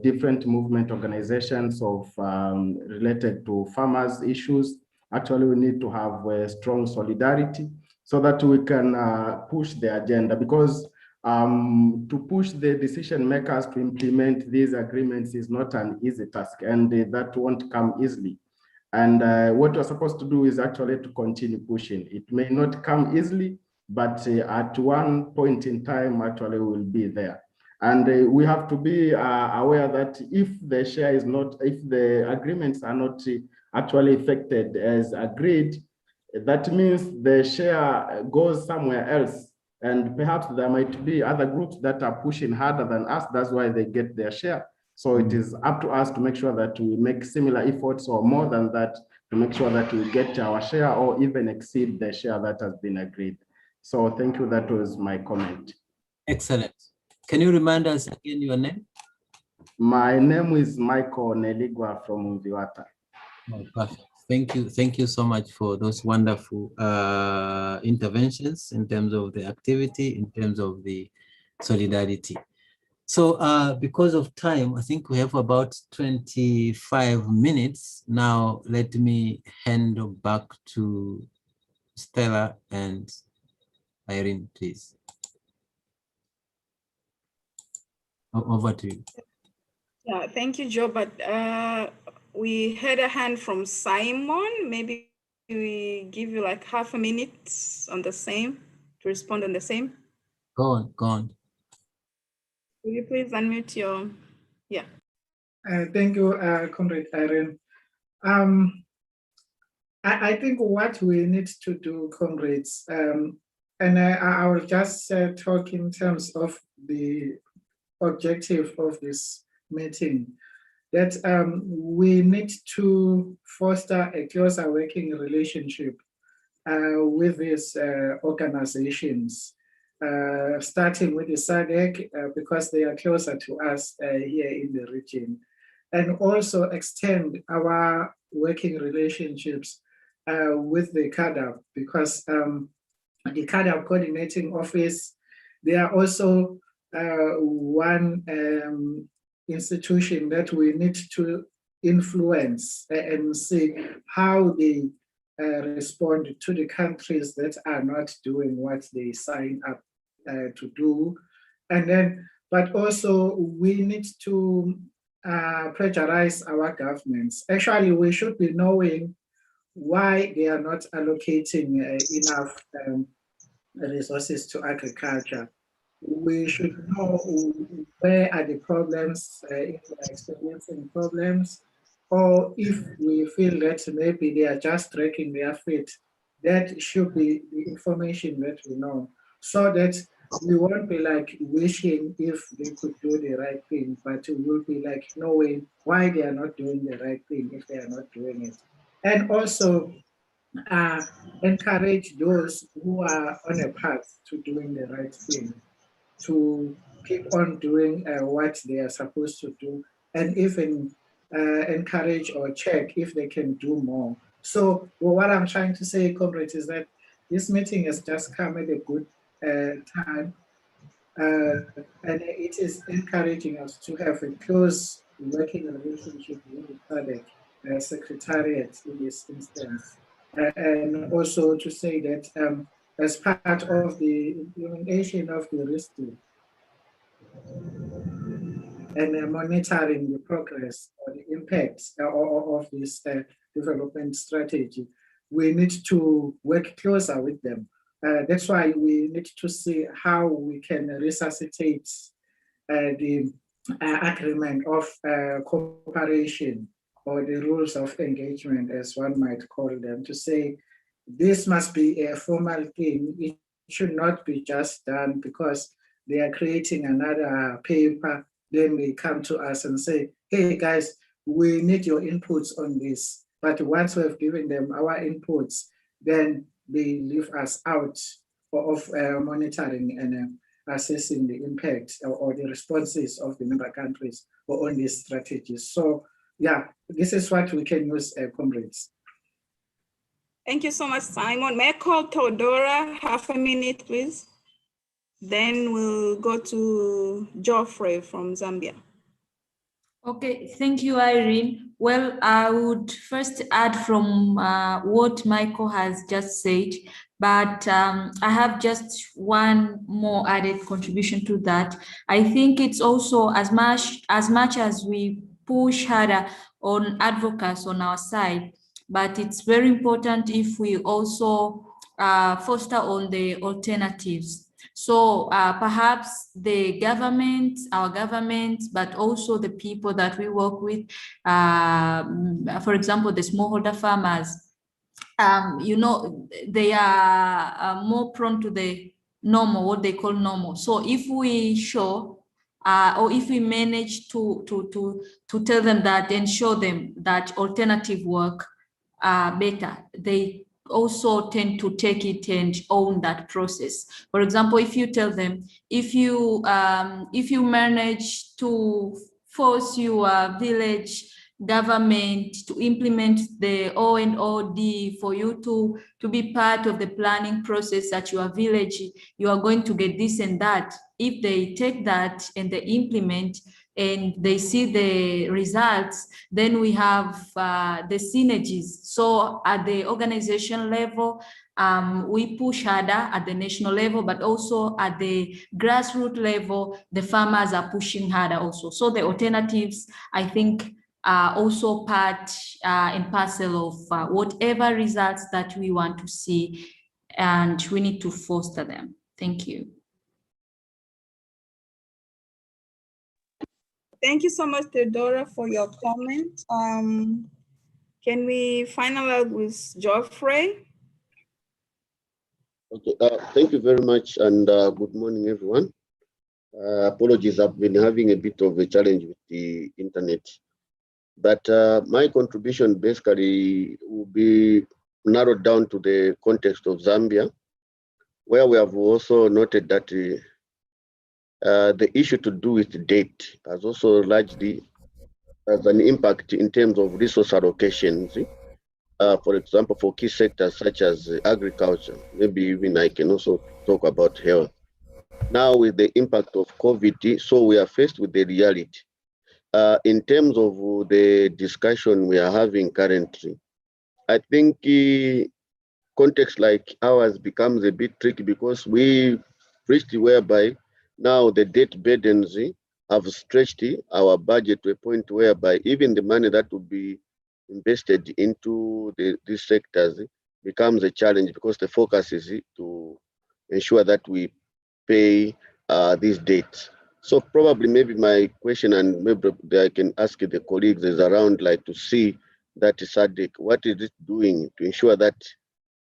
different movement organizations of related to farmers issues. Actually, we need to have a strong solidarity so that we can push the agenda, because to push the decision makers to implement these agreements is not an easy task, and that won't come easily. And what we're supposed to do is actually to continue pushing. It may not come easily, but at one point in time, actually we'll be there. And we have to be aware that if the share is not, if the agreements are not actually effected as agreed, that means the share goes somewhere else And perhaps there might be other groups that are pushing harder than us. That's why they get their share. So it is up to us to make sure that we make similar efforts or more than that to make sure that we get our share or even exceed the share that has been agreed. So thank you. That was my comment. Excellent. Can you remind us again your name? My name is Michael Neligwa from Mviwata. Oh, perfect. Thank you so much for those wonderful interventions in terms of the activity, in terms of the solidarity. So because of time, I think we have about 25 minutes. Now, let me hand back to Stella and Irene, please. Over to you. Yeah, thank you, Joe. But we had a hand from Simon. Maybe we give you like half a minute on the same to respond on the same. Go on. Will you please unmute your, yeah. Thank you, Comrade Irene. I think what we need to do, comrades, and I will just talk in terms of the objective of this meeting, that we need to foster a closer working relationship with these organizations, starting with the SADC, because they are closer to us here in the region, and also extend our working relationships with the CADAP, because the CADAP coordinating office, they are also one institution that we need to influence and see how they respond to the countries that are not doing what they sign up to do. And then, but also we need to pressurize our governments. Actually, we should be knowing why they are not allocating enough resources to agriculture. We should know where are the problems, if we are experiencing problems, or if we feel that maybe they are just dragging their feet. That should be the information that we know, so that we won't be like wishing if they could do the right thing, but we will be like knowing why they are not doing the right thing if they are not doing it. And also encourage those who are on a path to doing the right thing to keep on doing what they are supposed to do, and even encourage or check if they can do more. So what I'm trying to say, comrades, is that this meeting has just come at a good time, and it is encouraging us to have a close working relationship with the SADC Secretariat in this instance. And also to say that as part of the implementation of the risk and monitoring the progress or the impacts of this development strategy, we need to work closer with them. That's why we need to see how we can resuscitate the agreement of cooperation, or the rules of engagement, as one might call them, to say this must be a formal thing. It should not be just done because they are creating another paper. Then they come to us and say, hey guys, we need your inputs on this. But once we've given them our inputs, then they leave us out of monitoring and assessing the impact or the responses of the member countries on these strategies. So yeah, this is what we can use, comrades. Thank you so much, Simon. May I call Teodora, half a minute, please? Then we'll go to Geoffrey from Zambia. Okay, thank you, Irene. Well, I would first add from what Michael has just said, but I have just one more added contribution to that. I think it's also as much as we push harder on advocates on our side, but it's very important if we also foster on the alternatives. So perhaps the government, our government, but also the people that we work with, for example, the smallholder farmers, you know, they are more prone to the normal, what they call normal. So if we show or if we manage to tell them that and show them that alternative work better, they also tend to take it and own that process. For example, if you tell them, if you manage to force your village government to implement the O&OD for you to be part of the planning process at your village, you are going to get this and that. If they take that and they implement and they see the results, then we have the synergies. So at the organization level, we push harder at the national level, but also at the grassroots level, the farmers are pushing harder also. So the alternatives, I think, are also part and parcel of whatever results that we want to see, and we need to foster them. Thank you. Thank you so much, Theodora, for your comment. Can we finalize with Geoffrey? Okay, thank you very much, and good morning, everyone. Apologies, I've been having a bit of a challenge with the internet. But my contribution basically will be narrowed down to the context of Zambia, where we have also noted that the issue to do with the date has also largely has an impact in terms of resource allocations. For example, for key sectors such as agriculture, maybe even I can also talk about health. Now with the impact of COVID, so we are faced with the reality. In terms of the discussion we are having currently, I think context like ours becomes a bit tricky because we reached whereby now the debt burdens have stretched our budget to a point whereby even the money that would be invested into these sectors becomes a challenge because the focus is to ensure that we pay these debts. So probably maybe my question, and maybe I can ask the colleagues, is around like to see that SADC, what is it doing to ensure that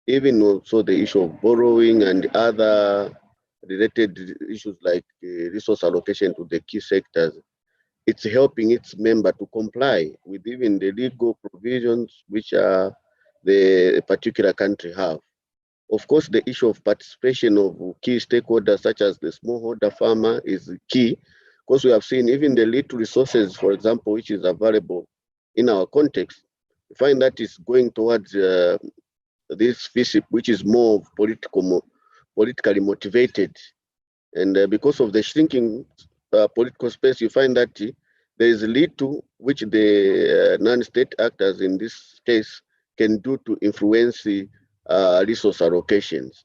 even also the issue of borrowing and other related issues like resource allocation to the key sectors, it's helping its member to comply with even the legal provisions which the particular country have. Of course, the issue of participation of key stakeholders such as the smallholder farmer is key, because we have seen even the little resources, for example, which is available in our context, we find that it's going towards this FISIP, which is more politically motivated. And because of the shrinking political space, you find that there is little which the non-state actors in this case can do to influence the resource allocations.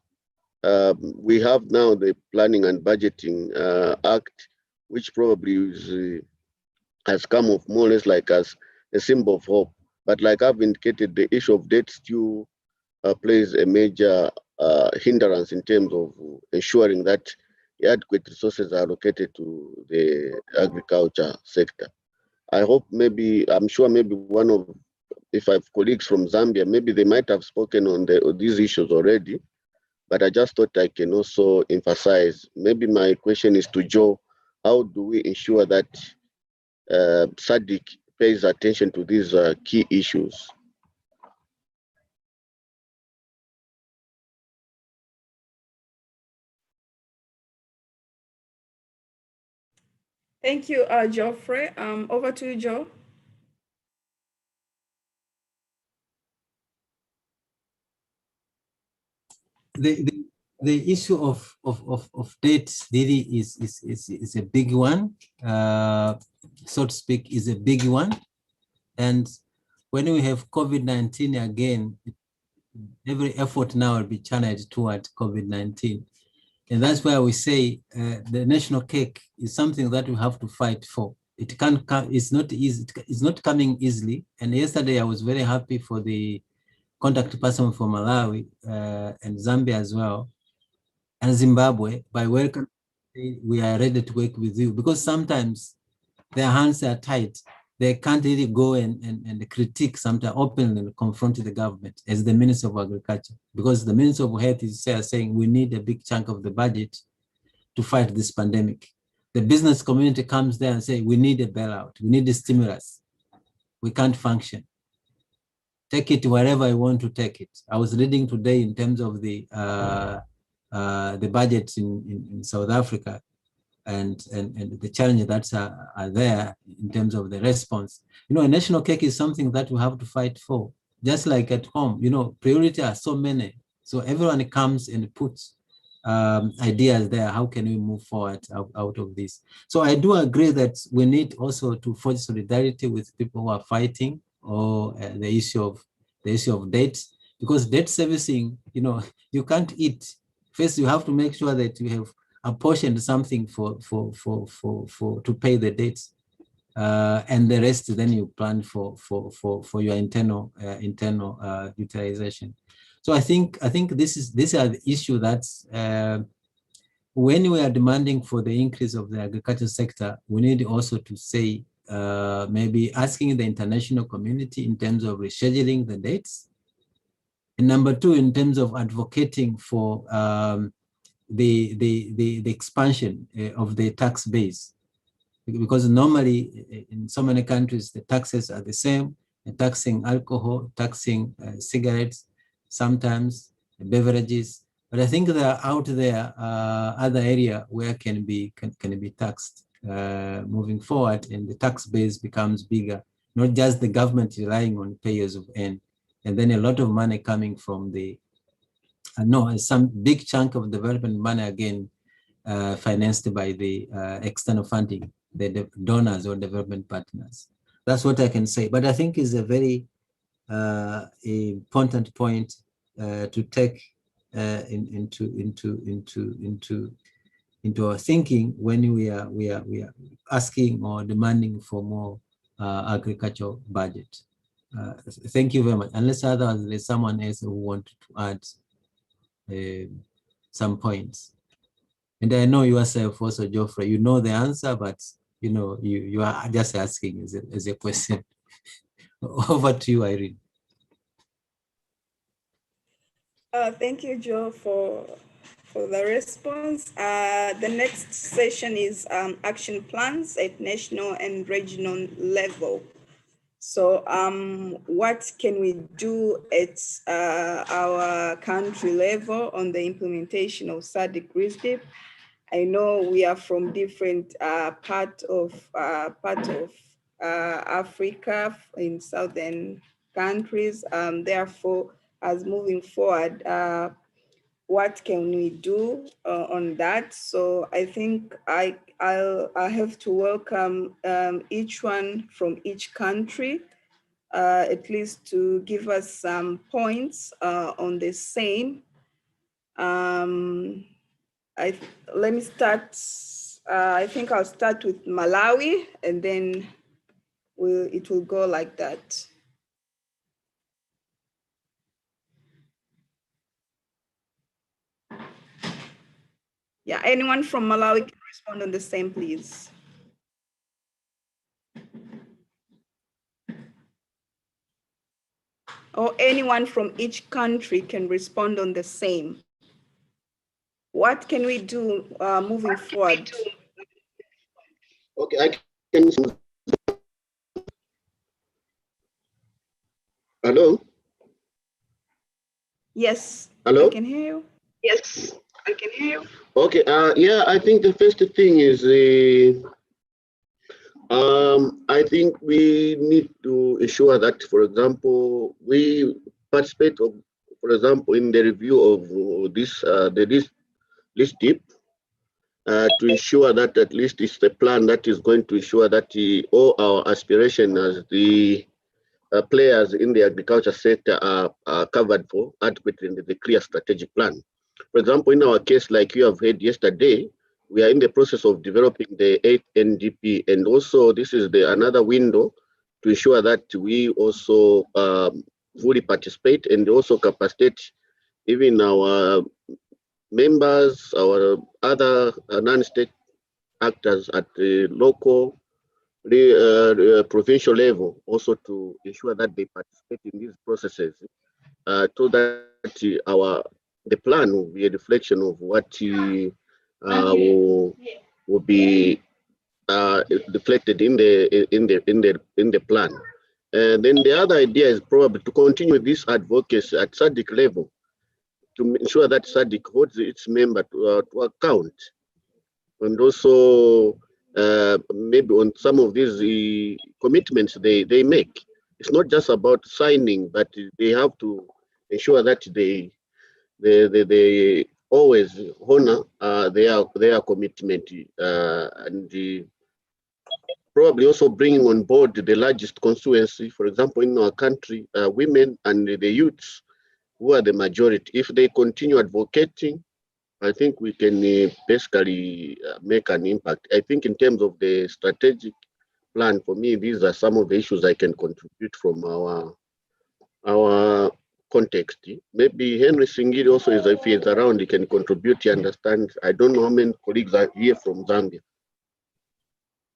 We have now the Planning and Budgeting Act, which probably is, has come off more or less like as a symbol of hope. But like I've indicated, the issue of debt still plays a major hindrance in terms of ensuring that adequate resources are allocated to the agriculture sector. I hope maybe, I'm sure maybe one of, if I have colleagues from Zambia, maybe they might have spoken on these issues already, but I just thought I can also emphasize, maybe my question is to Joe, how do we ensure that SADC pays attention to these key issues? Thank you, Geoffrey. Over to you, Joe. The issue of debt really is a big one, so to speak, is a big one. And when we have COVID-19 again, every effort now will be channeled toward COVID-19. And that's why we say the national cake is something that we have to fight for. It can't come, it's not easy, it's not coming easily. And yesterday I was very happy for the contact person from Malawi and Zambia as well, and Zimbabwe, by welcome, we are ready to work with you, because sometimes their hands are tied they can't really go and critique sometimes openly and confront the government as the Minister of Agriculture, because the Minister of Health is saying we need a big chunk of the budget to fight this pandemic. The business community comes there and say, we need a bailout, we need a stimulus. We can't function. Take it wherever you want to take it. I was reading today in terms of the budgets in South Africa and the challenges that are there in terms of the response. You know, a national cake is something that we have to fight for. Just like at home, you know, priority are so many. So everyone comes and puts ideas there. How can we move forward out of this? So I do agree that we need also to forge solidarity with people who are fighting, or the issue of debt, because debt servicing, you know, you can't eat. First, you have to make sure that you have apportioned something to pay the debts, and the rest then you plan for your internal utilization. So I think these are the issue that's when we are demanding for the increase of the agriculture sector, we need also to say maybe asking the international community in terms of rescheduling the dates, and number two, in terms of advocating for the expansion of the tax base, because normally in so many countries the taxes are the same, taxing alcohol, taxing cigarettes, sometimes beverages, but I think there are out there other area where can be taxed moving forward, and the tax base becomes bigger, not just the government relying on payers of N, and then a lot of money coming from the some big chunk of development money again financed by the external funding, the donors or development partners. That's what I can say. But I think is a very important point to take into our thinking when we are asking or demanding for more agricultural budget. Thank you very much. Unless otherwise there's someone else who wanted to add some points. And I know yourself also, Geoffrey, you know the answer, but you know, you are just asking as a question. Over to you, Irene. Thank you, Joe, for the response. The next session is action plans at national and regional level. So what can we do at our country level on the implementation of SADC-RISDIP? I know we are from different part of Africa in southern countries. Therefore, as moving forward, what can we do on that? So I think I'll have to welcome each one from each country, at least to give us some points on the same. Let me start. I think I'll start with Malawi, and then it will go like that. Yeah, anyone from Malawi can respond on the same, please. Or anyone from each country can respond on the same. What can we do moving forward? Okay, I can. Hello? Yes. Hello? I can hear you. Yes, I can hear you. Okay, yeah, I think the first thing is I think we need to ensure that, for example, we participate of, for example, in the review of this this dip to ensure that at least it's the plan that is going to ensure that all our aspirations as the players in the agriculture sector are covered for adequately in the clear strategic plan. For example, in our case, like you have heard yesterday, we are in the process of developing the 8th NDP, and also this is another window to ensure that we also fully participate and also capacitate even our members, our other non-state actors at the local, provincial level also to ensure that they participate in these processes, so that the plan will be a reflection of what will be reflected in the plan. And then the other idea is probably to continue this advocacy at SADC level to ensure that SADC holds its member to account, and also maybe on some of these commitments they make. It's not just about signing, but they have to ensure that they always honor their commitment, and probably also bringing on board the largest constituency, for example, in our country, women and the youths, who are the majority. If they continue advocating, I think we can basically make an impact. I think in terms of the strategic plan, for me, these are some of the issues I can contribute from our context. Maybe Henry Singiri also, if he is around, he can contribute, he understands. I don't know how many colleagues are here from Zambia.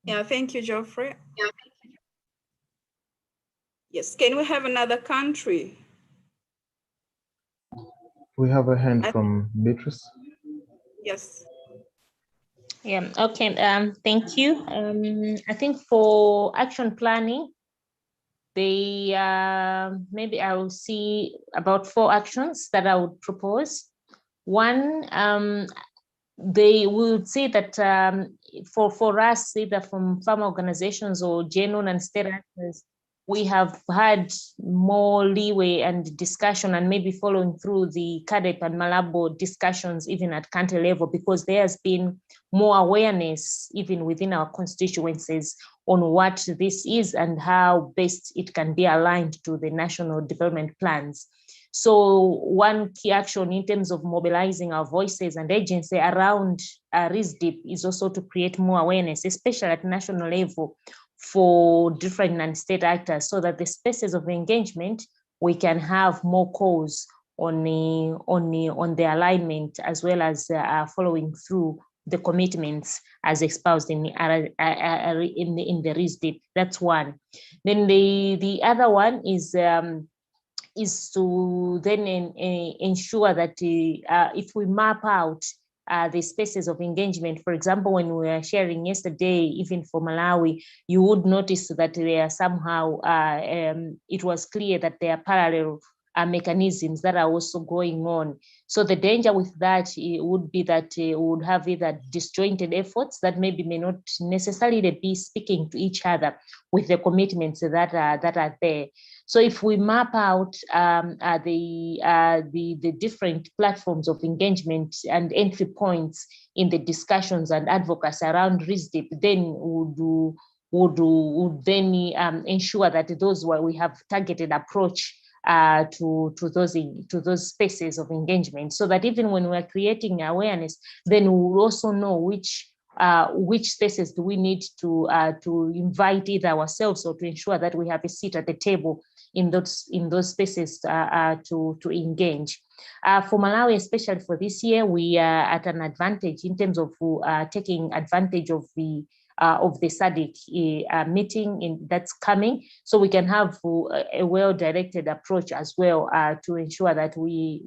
Yeah, thank you, Geoffrey. Yes, can we have another country? We have a hand from Beatrice. Yes. Yeah, okay, thank you. I think for action planning, maybe I will see about 4 actions that I would propose. One, they would say that for us, either from farm organizations or genuine and state actors, we have had more leeway and discussion and maybe following through the CADEP and Malabo discussions even at country level, because there has been more awareness even within our constituencies on what this is and how best it can be aligned to the national development plans. So one key action in terms of mobilizing our voices and agency around RISDIP is also to create more awareness, especially at national level, for different non-state actors, so that the spaces of engagement, we can have more calls on the alignment, as well as following through the commitments as espoused in the RISDIP. That's one. Then the other one is to then ensure that if we map out the spaces of engagement, for example, when we were sharing yesterday, even for Malawi, you would notice that there are somehow, it was clear that there are parallel mechanisms that are also going on. So the danger with that would be that we would have either disjointed efforts that maybe may not necessarily be speaking to each other with the commitments that are there. So if we map out the different platforms of engagement and entry points in the discussions and advocacy around RISDIP, then would then ensure that those where we have targeted approach to those spaces of engagement, so that even when we're creating awareness, then we will also know which spaces do we need to invite either ourselves or to ensure that we have a seat at the table in those spaces to engage. For Malawi, especially for this year, we are at an advantage in terms of taking advantage of the SADC meeting that's coming, so we can have a well-directed approach as well to ensure that we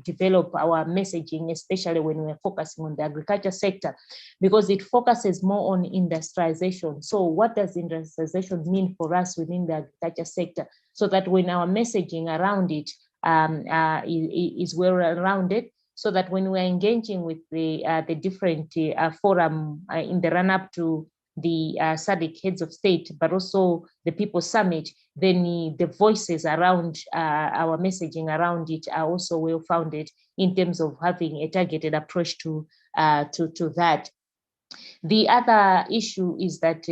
develop our messaging, especially when we're focusing on the agriculture sector, because it focuses more on industrialization. So what does industrialization mean for us within the agriculture sector, so that when our messaging around it is well-rounded, so that when we're engaging with the different forum in the run-up to the SADC heads of state, but also the People's Summit, then the voices around our messaging around it are also well-founded in terms of having a targeted approach to that. The other issue is that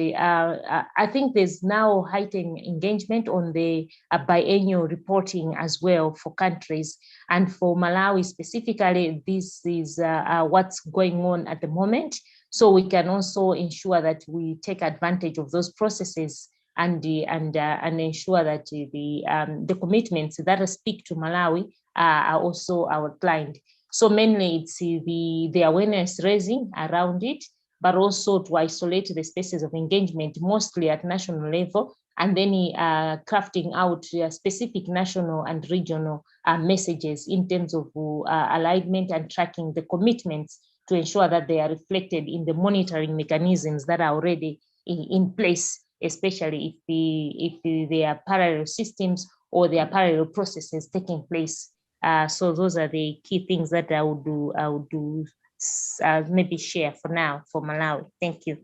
I think there's now heightened engagement on the biennial reporting as well for countries. And for Malawi specifically, this is what's going on at the moment. So we can also ensure that we take advantage of those processes and ensure that the commitments that speak to Malawi are also outlined. So mainly it's the awareness raising around it, but also to isolate the spaces of engagement, mostly at national level, and then crafting out specific national and regional messages in terms of alignment and tracking the commitments to ensure that they are reflected in the monitoring mechanisms that are already in place, especially if there are parallel systems or there are parallel processes taking place. So those are the key things that I would do maybe share for now for Malawi. Thank you.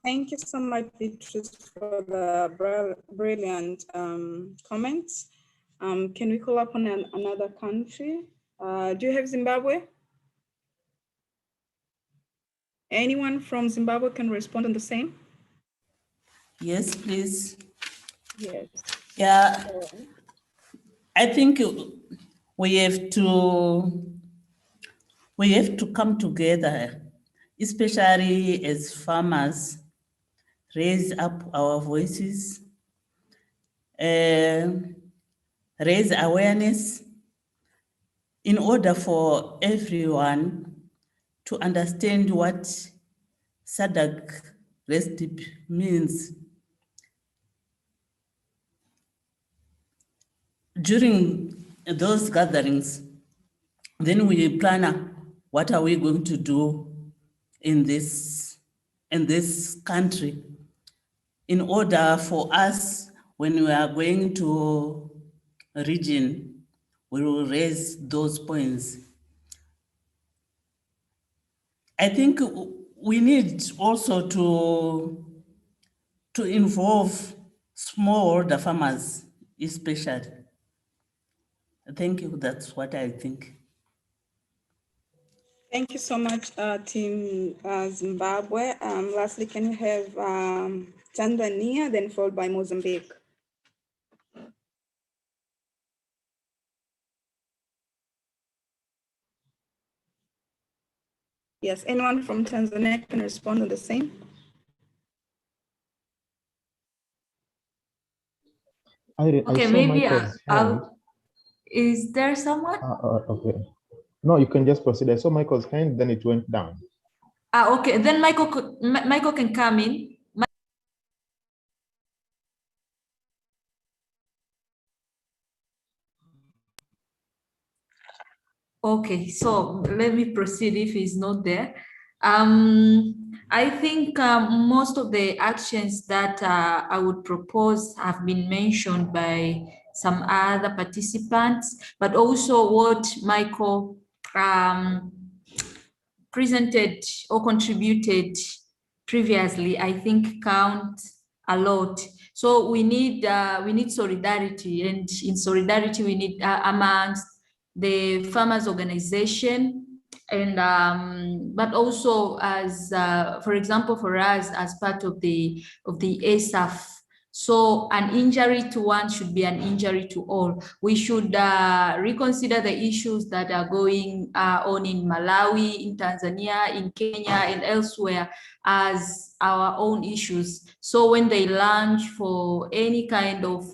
Thank you so much, Beatrice, for the brilliant comments. Can we call upon another country? Do you have Zimbabwe? Anyone from Zimbabwe can respond on the same? Yes, please. Yes. Yeah, I think we have to come together, especially as farmers, raise up our voices, raise awareness in order for everyone to understand what SADC RESTIP means. During those gatherings, then we plan what are we going to do in this country in order for us, when we are going to a region, we will raise those points. I think we need also to involve smallholder farmers, especially. Thank you, that's what I think. Thank you so much, Team Zimbabwe. Lastly, can you have Tanzania, then followed by Mozambique? Yes, anyone from Tanzania can respond on the same? Okay, maybe is there someone? Okay. No, you can just proceed. I saw Michael's hand, then it went down. Okay, then Michael can come in. Okay, so let me proceed if he's not there. I think most of the actions that I would propose have been mentioned by some other participants, but also what Michael presented or contributed previously, I think count a lot. So we need solidarity, and in solidarity we need amongst the farmers organization, and but also as for example for us as part of the ASAF. So an injury to one should be an injury to all. We should reconsider the issues that are going on in Malawi, in Tanzania, in Kenya, and elsewhere as our own issues. So when they launch for any kind of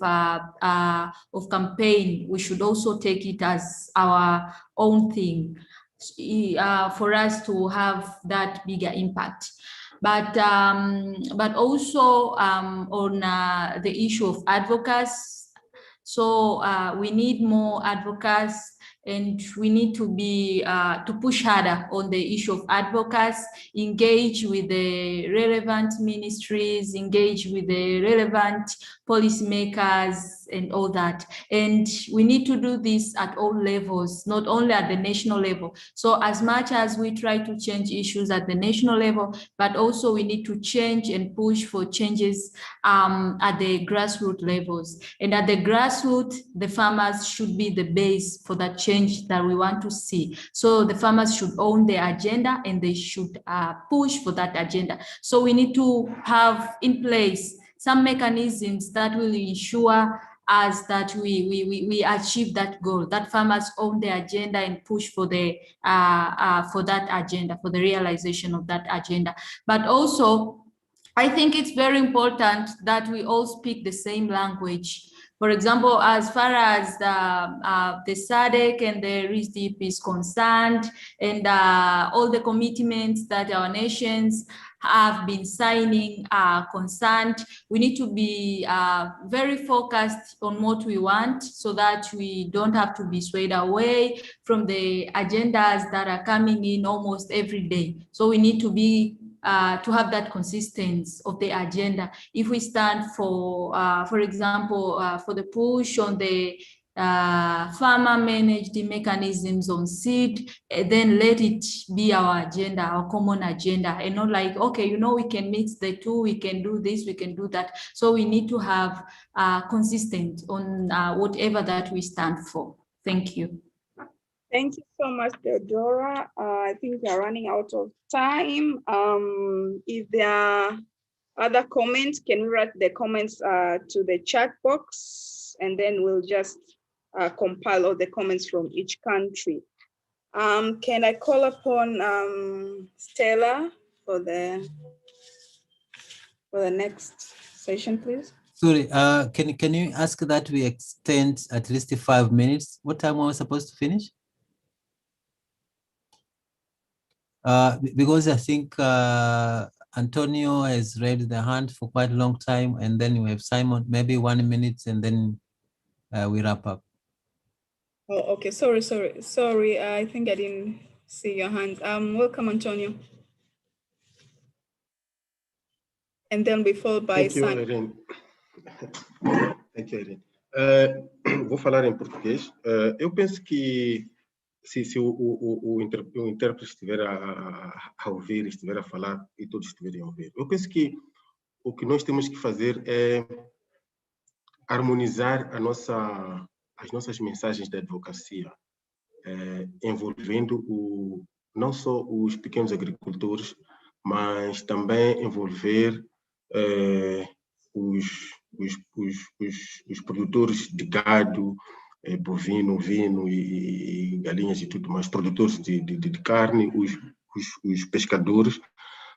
campaign, we should also take it as our own thing for us to have that bigger impact. But also on the issue of advocates. So we need more advocates, and we need to be to push harder on the issue of advocates, engage with the relevant ministries, engage with the relevant policymakers and all that. And we need to do this at all levels, not only at the national level. So as much as we try to change issues at the national level, but also we need to change and push for changes at the grassroots levels. And at the grassroots, the farmers should be the base for that change that we want to see. So the farmers should own the agenda, and they should push for that agenda. So we need to have in place some mechanisms that will ensure us that we achieve that goal, that farmers own the agenda and push for the for that agenda, for the realization of that agenda. But also, I think it's very important that we all speak the same language. For example, as far as the SADC and the RISDIP is concerned, and all the commitments that our nations have been signing are concerned, we need to be very focused on what we want so that we don't have to be swayed away from the agendas that are coming in almost every day. So we need to be to have that consistency of the agenda. If we stand for example, for the push on the farmer managed mechanisms on seed, then let it be our agenda, our common agenda, and not like, okay, you know, we can mix the two, we can do this, we can do that. So we need to have consistent on whatever that we stand for. Thank you. Thank you so much, Deodora. I think we are running out of time. If there are other comments, can we write the comments to the chat box, and then we'll just compile all the comments from each country. Can I call upon Stella for the next session, please? Sorry, can you ask that we extend at least 5 minutes? What time are we supposed to finish? Because I think Antonio has raised the hand for quite a long time, and then we have Simon, maybe 1 minute, and then we wrap up. Oh, okay. Sorry. I think I didn't see your hand. Welcome, Antonio. And then be followed by Thank you, Simon. Irene. Thank you, Irene. Vou falar em português. Eu penso que se o intérprete estiver a ouvir, estiver a falar e todos estiverem a ouvir, eu penso que o que nós temos que fazer é harmonizar as nossas mensagens de advocacia, envolvendo não só os pequenos agricultores, mas também envolver os produtores de gado, bovino, ovino e galinhas e tudo mais, produtores de carne, os pescadores,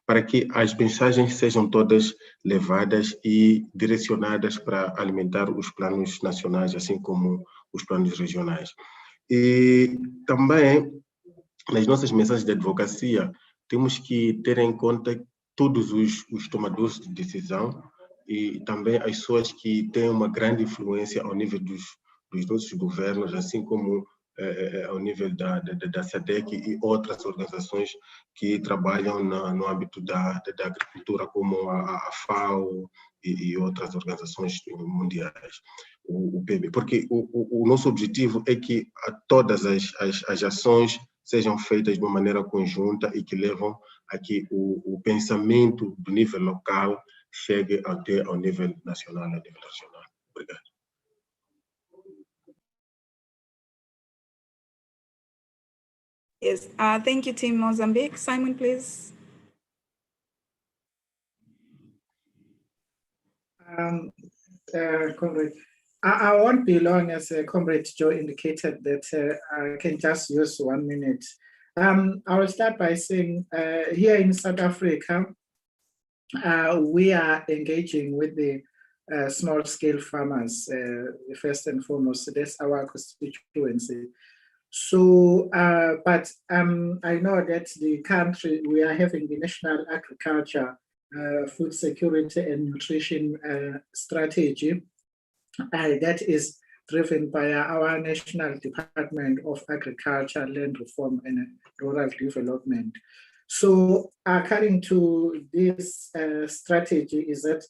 para que as mensagens sejam todas levadas e direcionadas para alimentar os planos nacionais, assim como os planos regionais. E também, nas nossas mensagens de advocacia, temos que ter em conta todos os tomadores de decisão e também as pessoas que têm uma grande influência ao nível dos nossos governos, assim como ao nível da SADC e outras organizações que trabalham no âmbito da agricultura, como a FAO e outras organizações mundiais, o PB. Porque o nosso objetivo é que todas as ações sejam feitas de uma maneira conjunta e que levam a que o pensamento do nível local chegue até ao nível nacional, ao nível regional. Obrigado. Yes, thank you, Team Mozambique. Simon, please. Comrade, I won't be long, as Comrade Joe indicated that I can just use 1 minute. I will start by saying here in South Africa, we are engaging with the small-scale farmers, first and foremost. That's our constituency. So, but I know that the country, we are having the National Agriculture, Food Security and Nutrition Strategy that is driven by our National Department of Agriculture, Land Reform and Rural Development. So according to this strategy is that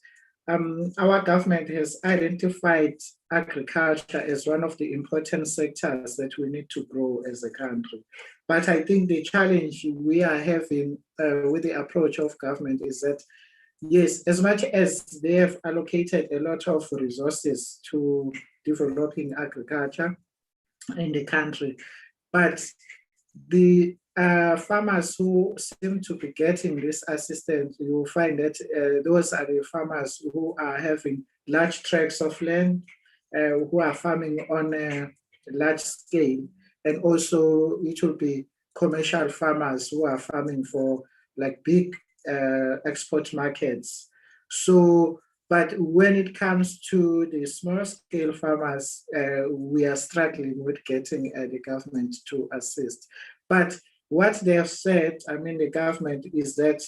our government has identified agriculture as one of the important sectors that we need to grow as a country. But I think the challenge we are having with the approach of government is that, yes, as much as they have allocated a lot of resources to developing agriculture in the country, but the farmers who seem to be getting this assistance, you will find that those are the farmers who are having large tracts of land, who are farming on a large scale, and also it will be commercial farmers who are farming for like big export markets. So But when it comes to the small scale farmers, we are struggling with getting the government to assist. But what they have said, I mean, the government, is that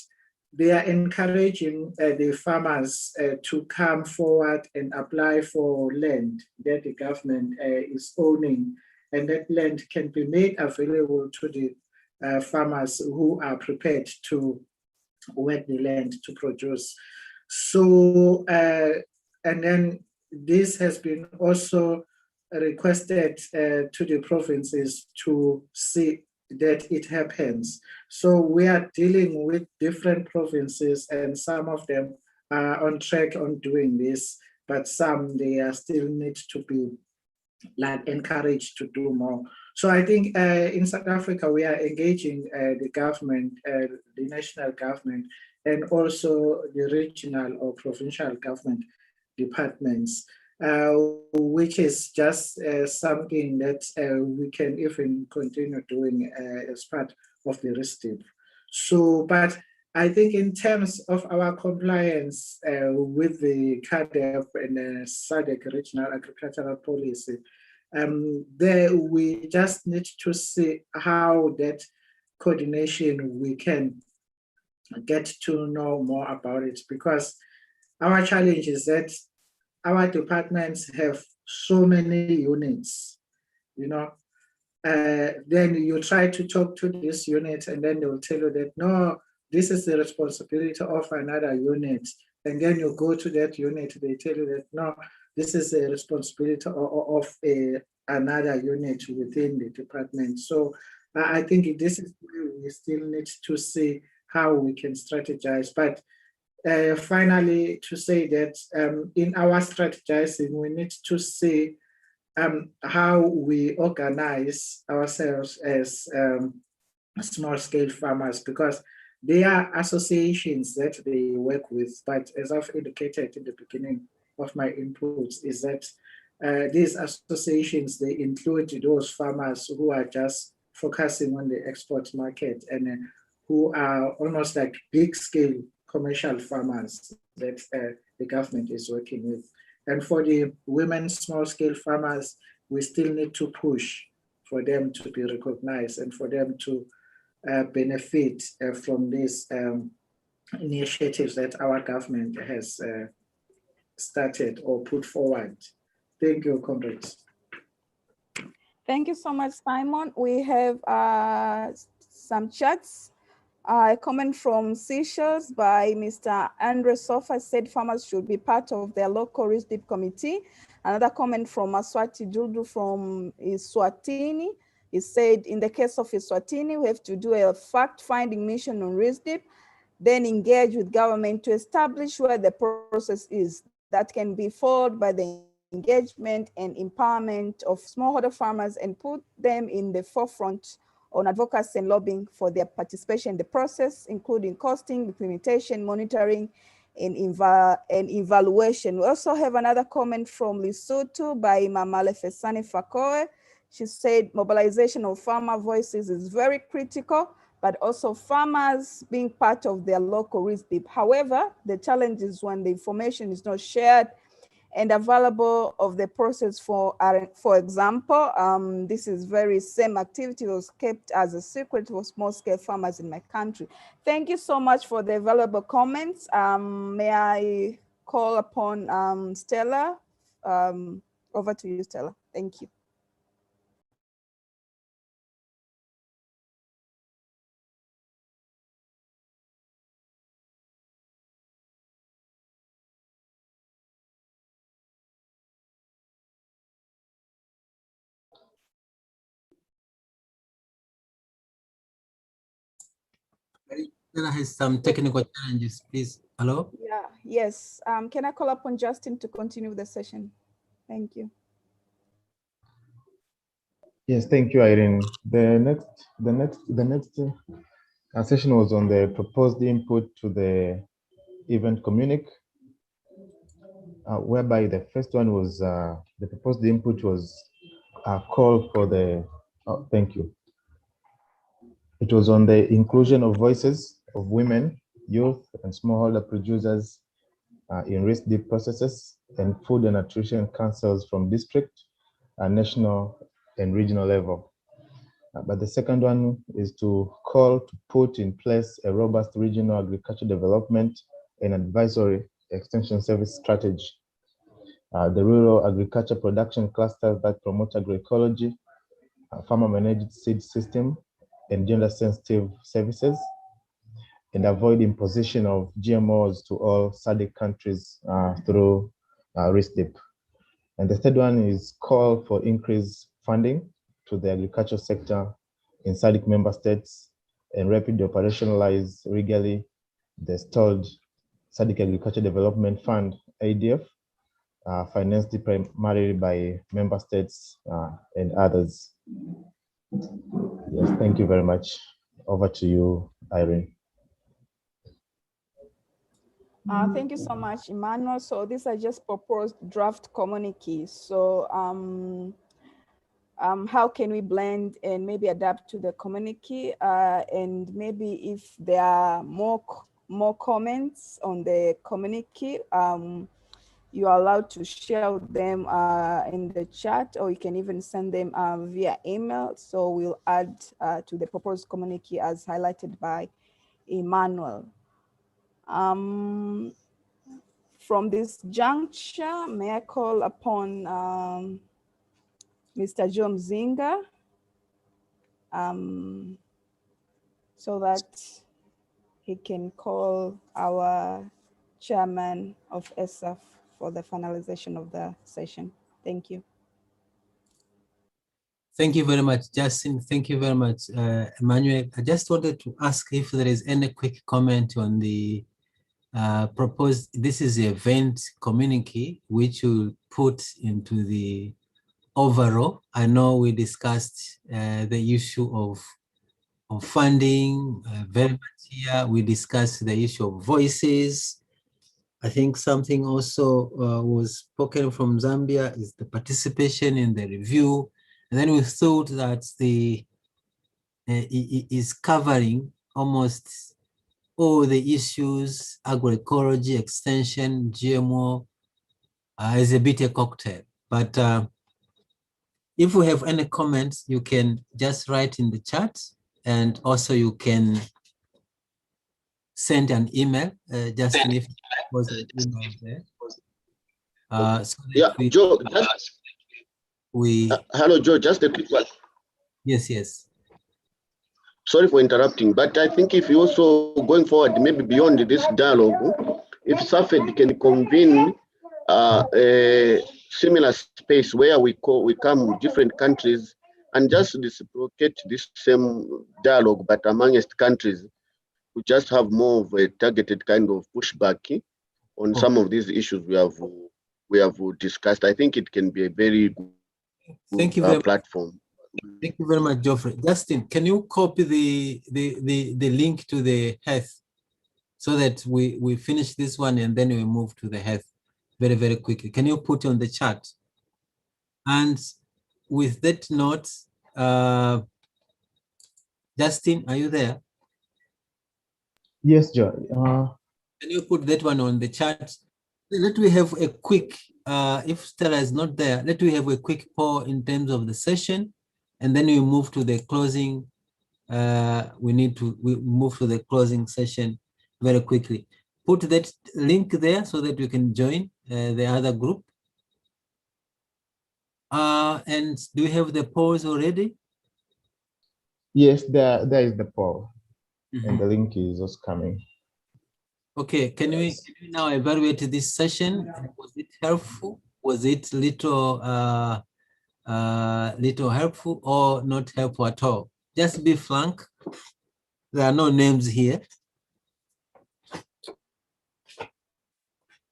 they are encouraging the farmers to come forward and apply for land that the government is owning, and that land can be made available to the farmers who are prepared to work the land to produce. So, and then this has been also requested to the provinces to see that it happens. So we are dealing with different provinces, and some of them are on track on doing this, but some they are still need to be like encouraged to do more. So I think in South Africa, we are engaging the government, the national government, and also the regional or provincial government departments, which is just something that we can even continue doing as part of the RISTIP. So, but I think in terms of our compliance with the CADEP and the SADC regional agricultural policy, there we just need to see how that coordination we can get to know more about it, because our challenge is that our departments have so many units, you know. Then you try to talk to this unit and then they will tell you that, no, this is the responsibility of another unit. And then you go to that unit, they tell you that, no, this is the responsibility of another unit within the department. So I think this is where we still need to see how we can strategize. But finally, to say that in our strategizing, we need to see how we organize ourselves as small-scale farmers, because they are associations that they work with. But as I've indicated in the beginning of my inputs, is that these associations, they include those farmers who are just focusing on the export market and who are almost like big-scale commercial farmers that the government is working with. And for the women small-scale farmers, we still need to push for them to be recognized and for them to benefit from these initiatives that our government has started or put forward. Thank you, comrades. Thank you so much, Simon. We have some chats. A comment from Seychelles by Mr. Andre Sofa said farmers should be part of their local RISDIP committee. Another comment from Aswati Judu from Eswatini. He said, in the case of Eswatini, we have to do a fact-finding mission on RISDIP, then engage with government to establish where the process is. That can be followed by the engagement and empowerment of smallholder farmers and put them in the forefront on advocacy and lobbying for their participation in the process, including costing, implementation, monitoring, and evaluation. We also have another comment from Lesotho by Mamale Fesani Fakoe. She said mobilization of farmer voices is very critical, but also farmers being part of their local RISDIP. However, the challenge is when the information is not shared and available of the process. For example, this is very same activity was kept as a secret for small scale farmers in my country. Thank you so much for the valuable comments. May I call upon Stella? Over to you, Stella. Thank you. Stella has some technical challenges, please. Hello? Yeah, yes. Can I call upon Justin to continue the session? Thank you. Yes, thank you, Irene. The next session was on the proposed input to the event communique, whereby the first one was the proposed input was a call for the. Oh, thank you. It was on the inclusion of voices of women, youth, and smallholder producers in risk-deep processes and food and nutrition councils from district, national, and regional level. But the second one is to call to put in place a robust regional agriculture development and advisory extension service strategy. The rural agriculture production clusters that promote agroecology, farmer-managed seed system, and gender-sensitive services, and avoid imposition of GMOs to all SADC countries through RISDIP. And the third one is call for increased funding to the agriculture sector in SADC member states and rapidly operationalize legally the stalled SADC Agriculture Development Fund, ADF, financed primarily by member states and others. Yes, thank you very much. Over to you, Irene. Thank you so much, Emmanuel. So these are just proposed draft communiques. So how can we blend and maybe adapt to the communique? And maybe if there are more comments on the communique, you are allowed to share them in the chat, or you can even send them via email. So we'll add to the proposed communique as highlighted by Emmanuel. From this juncture, may I call upon Mr. Joe Mzinga so that he can call our chairman of ESAF for the finalization of the session. Thank you. Thank you very much, Justin. Thank you very much, Emmanuel. I just wanted to ask if there is any quick comment on the proposed, this is the event communique, which will put into the overall. I know we discussed the issue of funding very much here. We discussed the issue of voices. I think something also was spoken from Zambia is the participation in the review. And then we thought that the is covering almost all the issues, agroecology, extension, GMO, is a bit a cocktail. But if we have any comments, you can just write in the chat, and also you can send an email, Justin, if there was an email there. So yeah, Joe, hello, Joe, just a quick one. Yes. Sorry for interrupting, but I think if you also going forward, maybe beyond this dialogue, if SAFED can convene a similar space where we come different countries and just reciprocate this same dialogue, but amongst countries, we just have more of a targeted kind of pushback on some of these issues we have discussed. I think it can be a very good platform. Thank you very much, Geoffrey. Justin, can you copy the link to the health so that we finish this one and then we move to the health very, very quickly? Can you put on the chat? And with that note, Justin, are you there? Yes, Joe. Can you put that one on the chat? Let me have a quick, if Stella is not there, let me have a quick poll in terms of the session, and then we move to the closing. We move to the closing session very quickly. Put that link there so that we can join the other group. And do we have the polls already? Yes, there is the poll, and the link is also coming. Okay, can we now evaluate this session? Was it helpful? Was it little helpful or not helpful at all? Just be frank. There are no names here.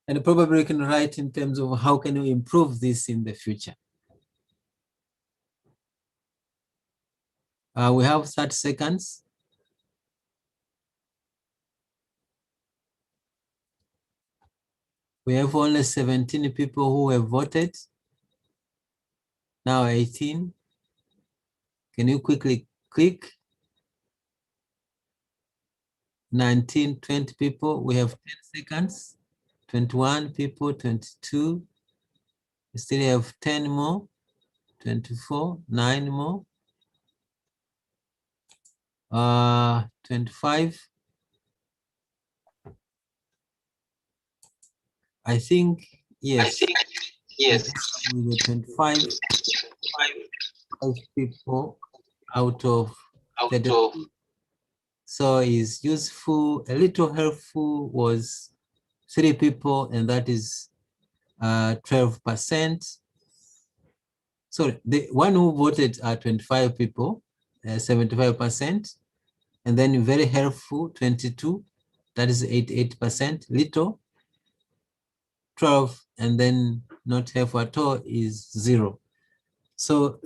And probably we can write in terms of how can we improve this in the future. We have 30 seconds. We have only 17 people who have voted. Now 18. Can you quickly click? 19, 20 people. We have 10 seconds. 21 people, 22. We still have 10 more, 24, 9 more. 25. I think, yes. Yes. With the 25 people out of 30. So is useful, a little helpful was 3 people, and that is 12%. Sorry, the one who voted are 25 people, 75%, and then very helpful, 22, that is 88%, little, 12, and then not helpful at all is 0. So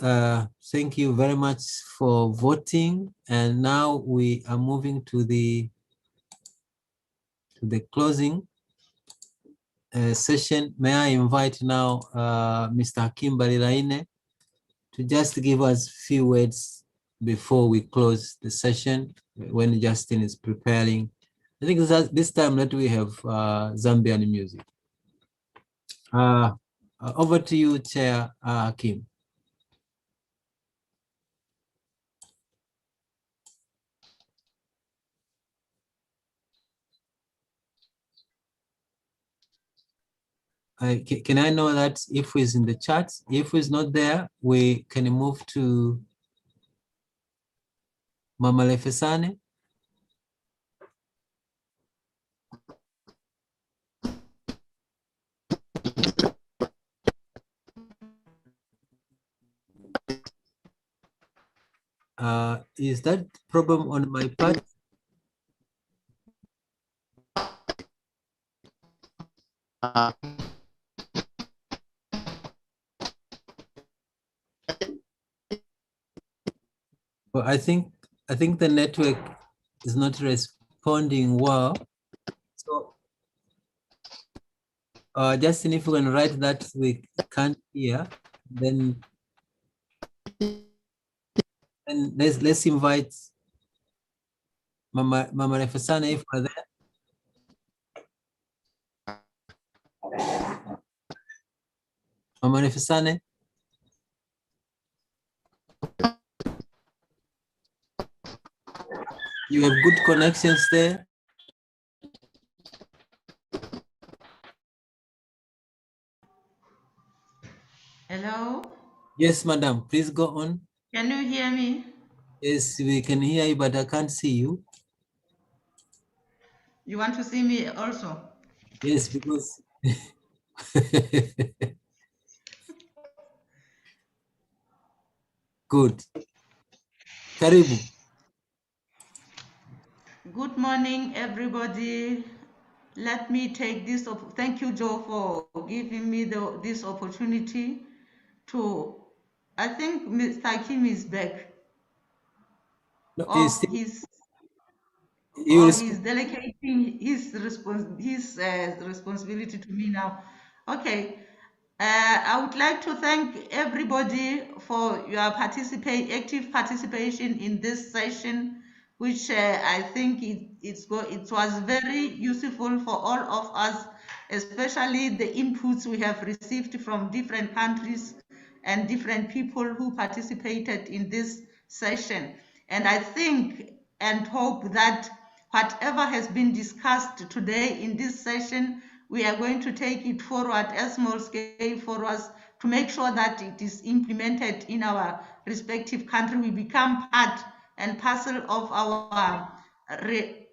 thank you very much for voting. And now we are moving to the closing session. May I invite now Mr. Hakim Balilaine to just give us a few words before we close the session when Justin is preparing. I think this time that we have Zambian music. Over to you, Chair Hakim. Can I know that if he's in the chat? If he's not there, we can move to Mama Lefesane. Is that problem on my part? Well, I think the network is not responding well. So, Justin, if you can write that we can't hear, then let's invite Mama Nefesane if we're there. Mama Nefesane. You have good connections there. Hello? Yes, madam, please go on. Can you hear me? Yes, we can hear you, but I can't see you. You want to see me also? Yes, because good. Karibu. Good morning, everybody. Let me take this, thank you, Joe, for giving me this opportunity to, I think Mr. Kim is back. No, He's delegating his responsibility to me now. Okay. I would like to thank everybody for your active participation in this session, which I think it was very useful for all of us, especially the inputs we have received from different countries and different people who participated in this session. And I think and hope that whatever has been discussed today in this session, we are going to take it forward as small scale for us to make sure that it is implemented in our respective country. We become part and parcel of our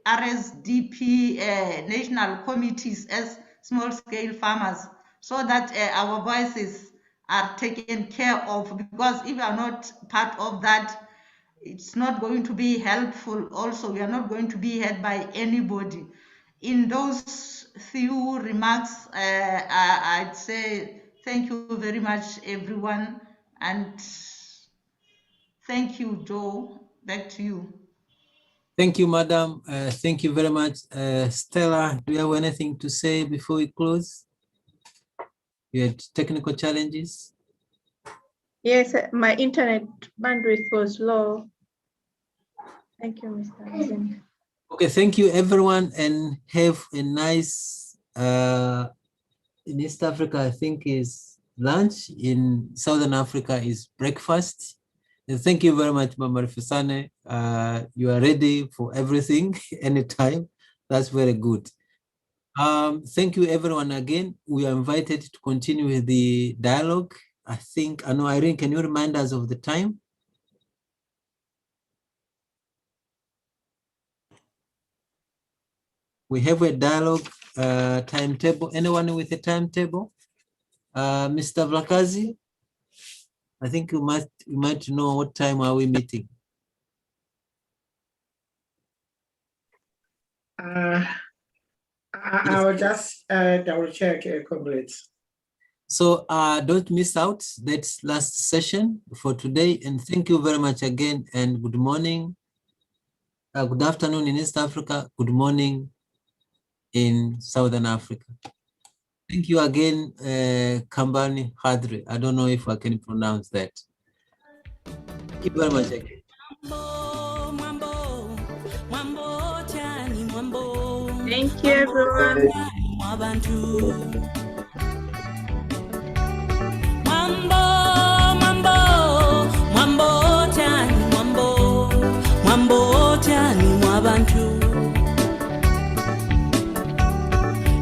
RSDP national committees as small scale farmers, so that our voices are taken care of, because if you are not part of that, it's not going to be helpful. Also, we are not going to be heard by anybody. In those few remarks, I'd say thank you very much, everyone, and thank you, Joe. Back to you. Thank you, madam. Thank you very much. Stella, do you have anything to say before we close? You had technical challenges? Yes, my internet bandwidth was low. Thank you, Mr. President. Okay, thank you, everyone, and have a nice in East Africa, I think is lunch. In Southern Africa is breakfast. And thank you very much, Mama Rifusane. You are ready for everything anytime. That's very good. Thank you everyone again. We are invited to continue with the dialogue. I know Irene, can you remind us of the time? We have a dialogue timetable. Anyone with a timetable? Mr. Vlakazi, I think you might know what time are we meeting. I'll just double check, comrades. So don't miss out that last session for today. And thank you very much again. And good morning. Good afternoon in East Africa. Good morning in Southern Africa. Thank you again, Kambani Hadri. I don't know if I can pronounce that. Thank you very much again. Thank you, everyone.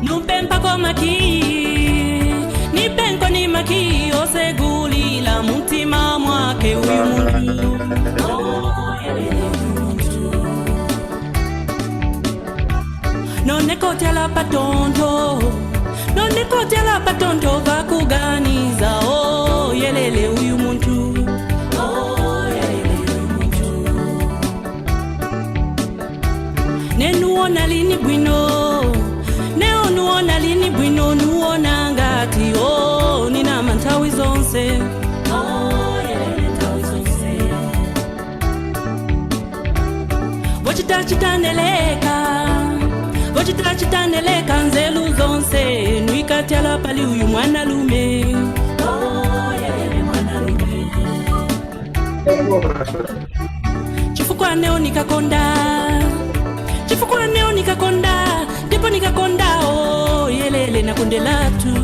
Nupempako maki, nipenko ni maki, osegulila mutima mwake uyu muntu. Nonekotela patonto vakuganiza, oh yelele uyu muntu. Nenuona lini bwino, neonuona lini bwino, nuona ngati, oh nina mantawi zonse. Vochitachitaneleka nzelu zonse, nuikatyala pali uyu mwana lume. Chifukwa neo nikakonda, ndipo nikakonda, oh yelele nakondela tu.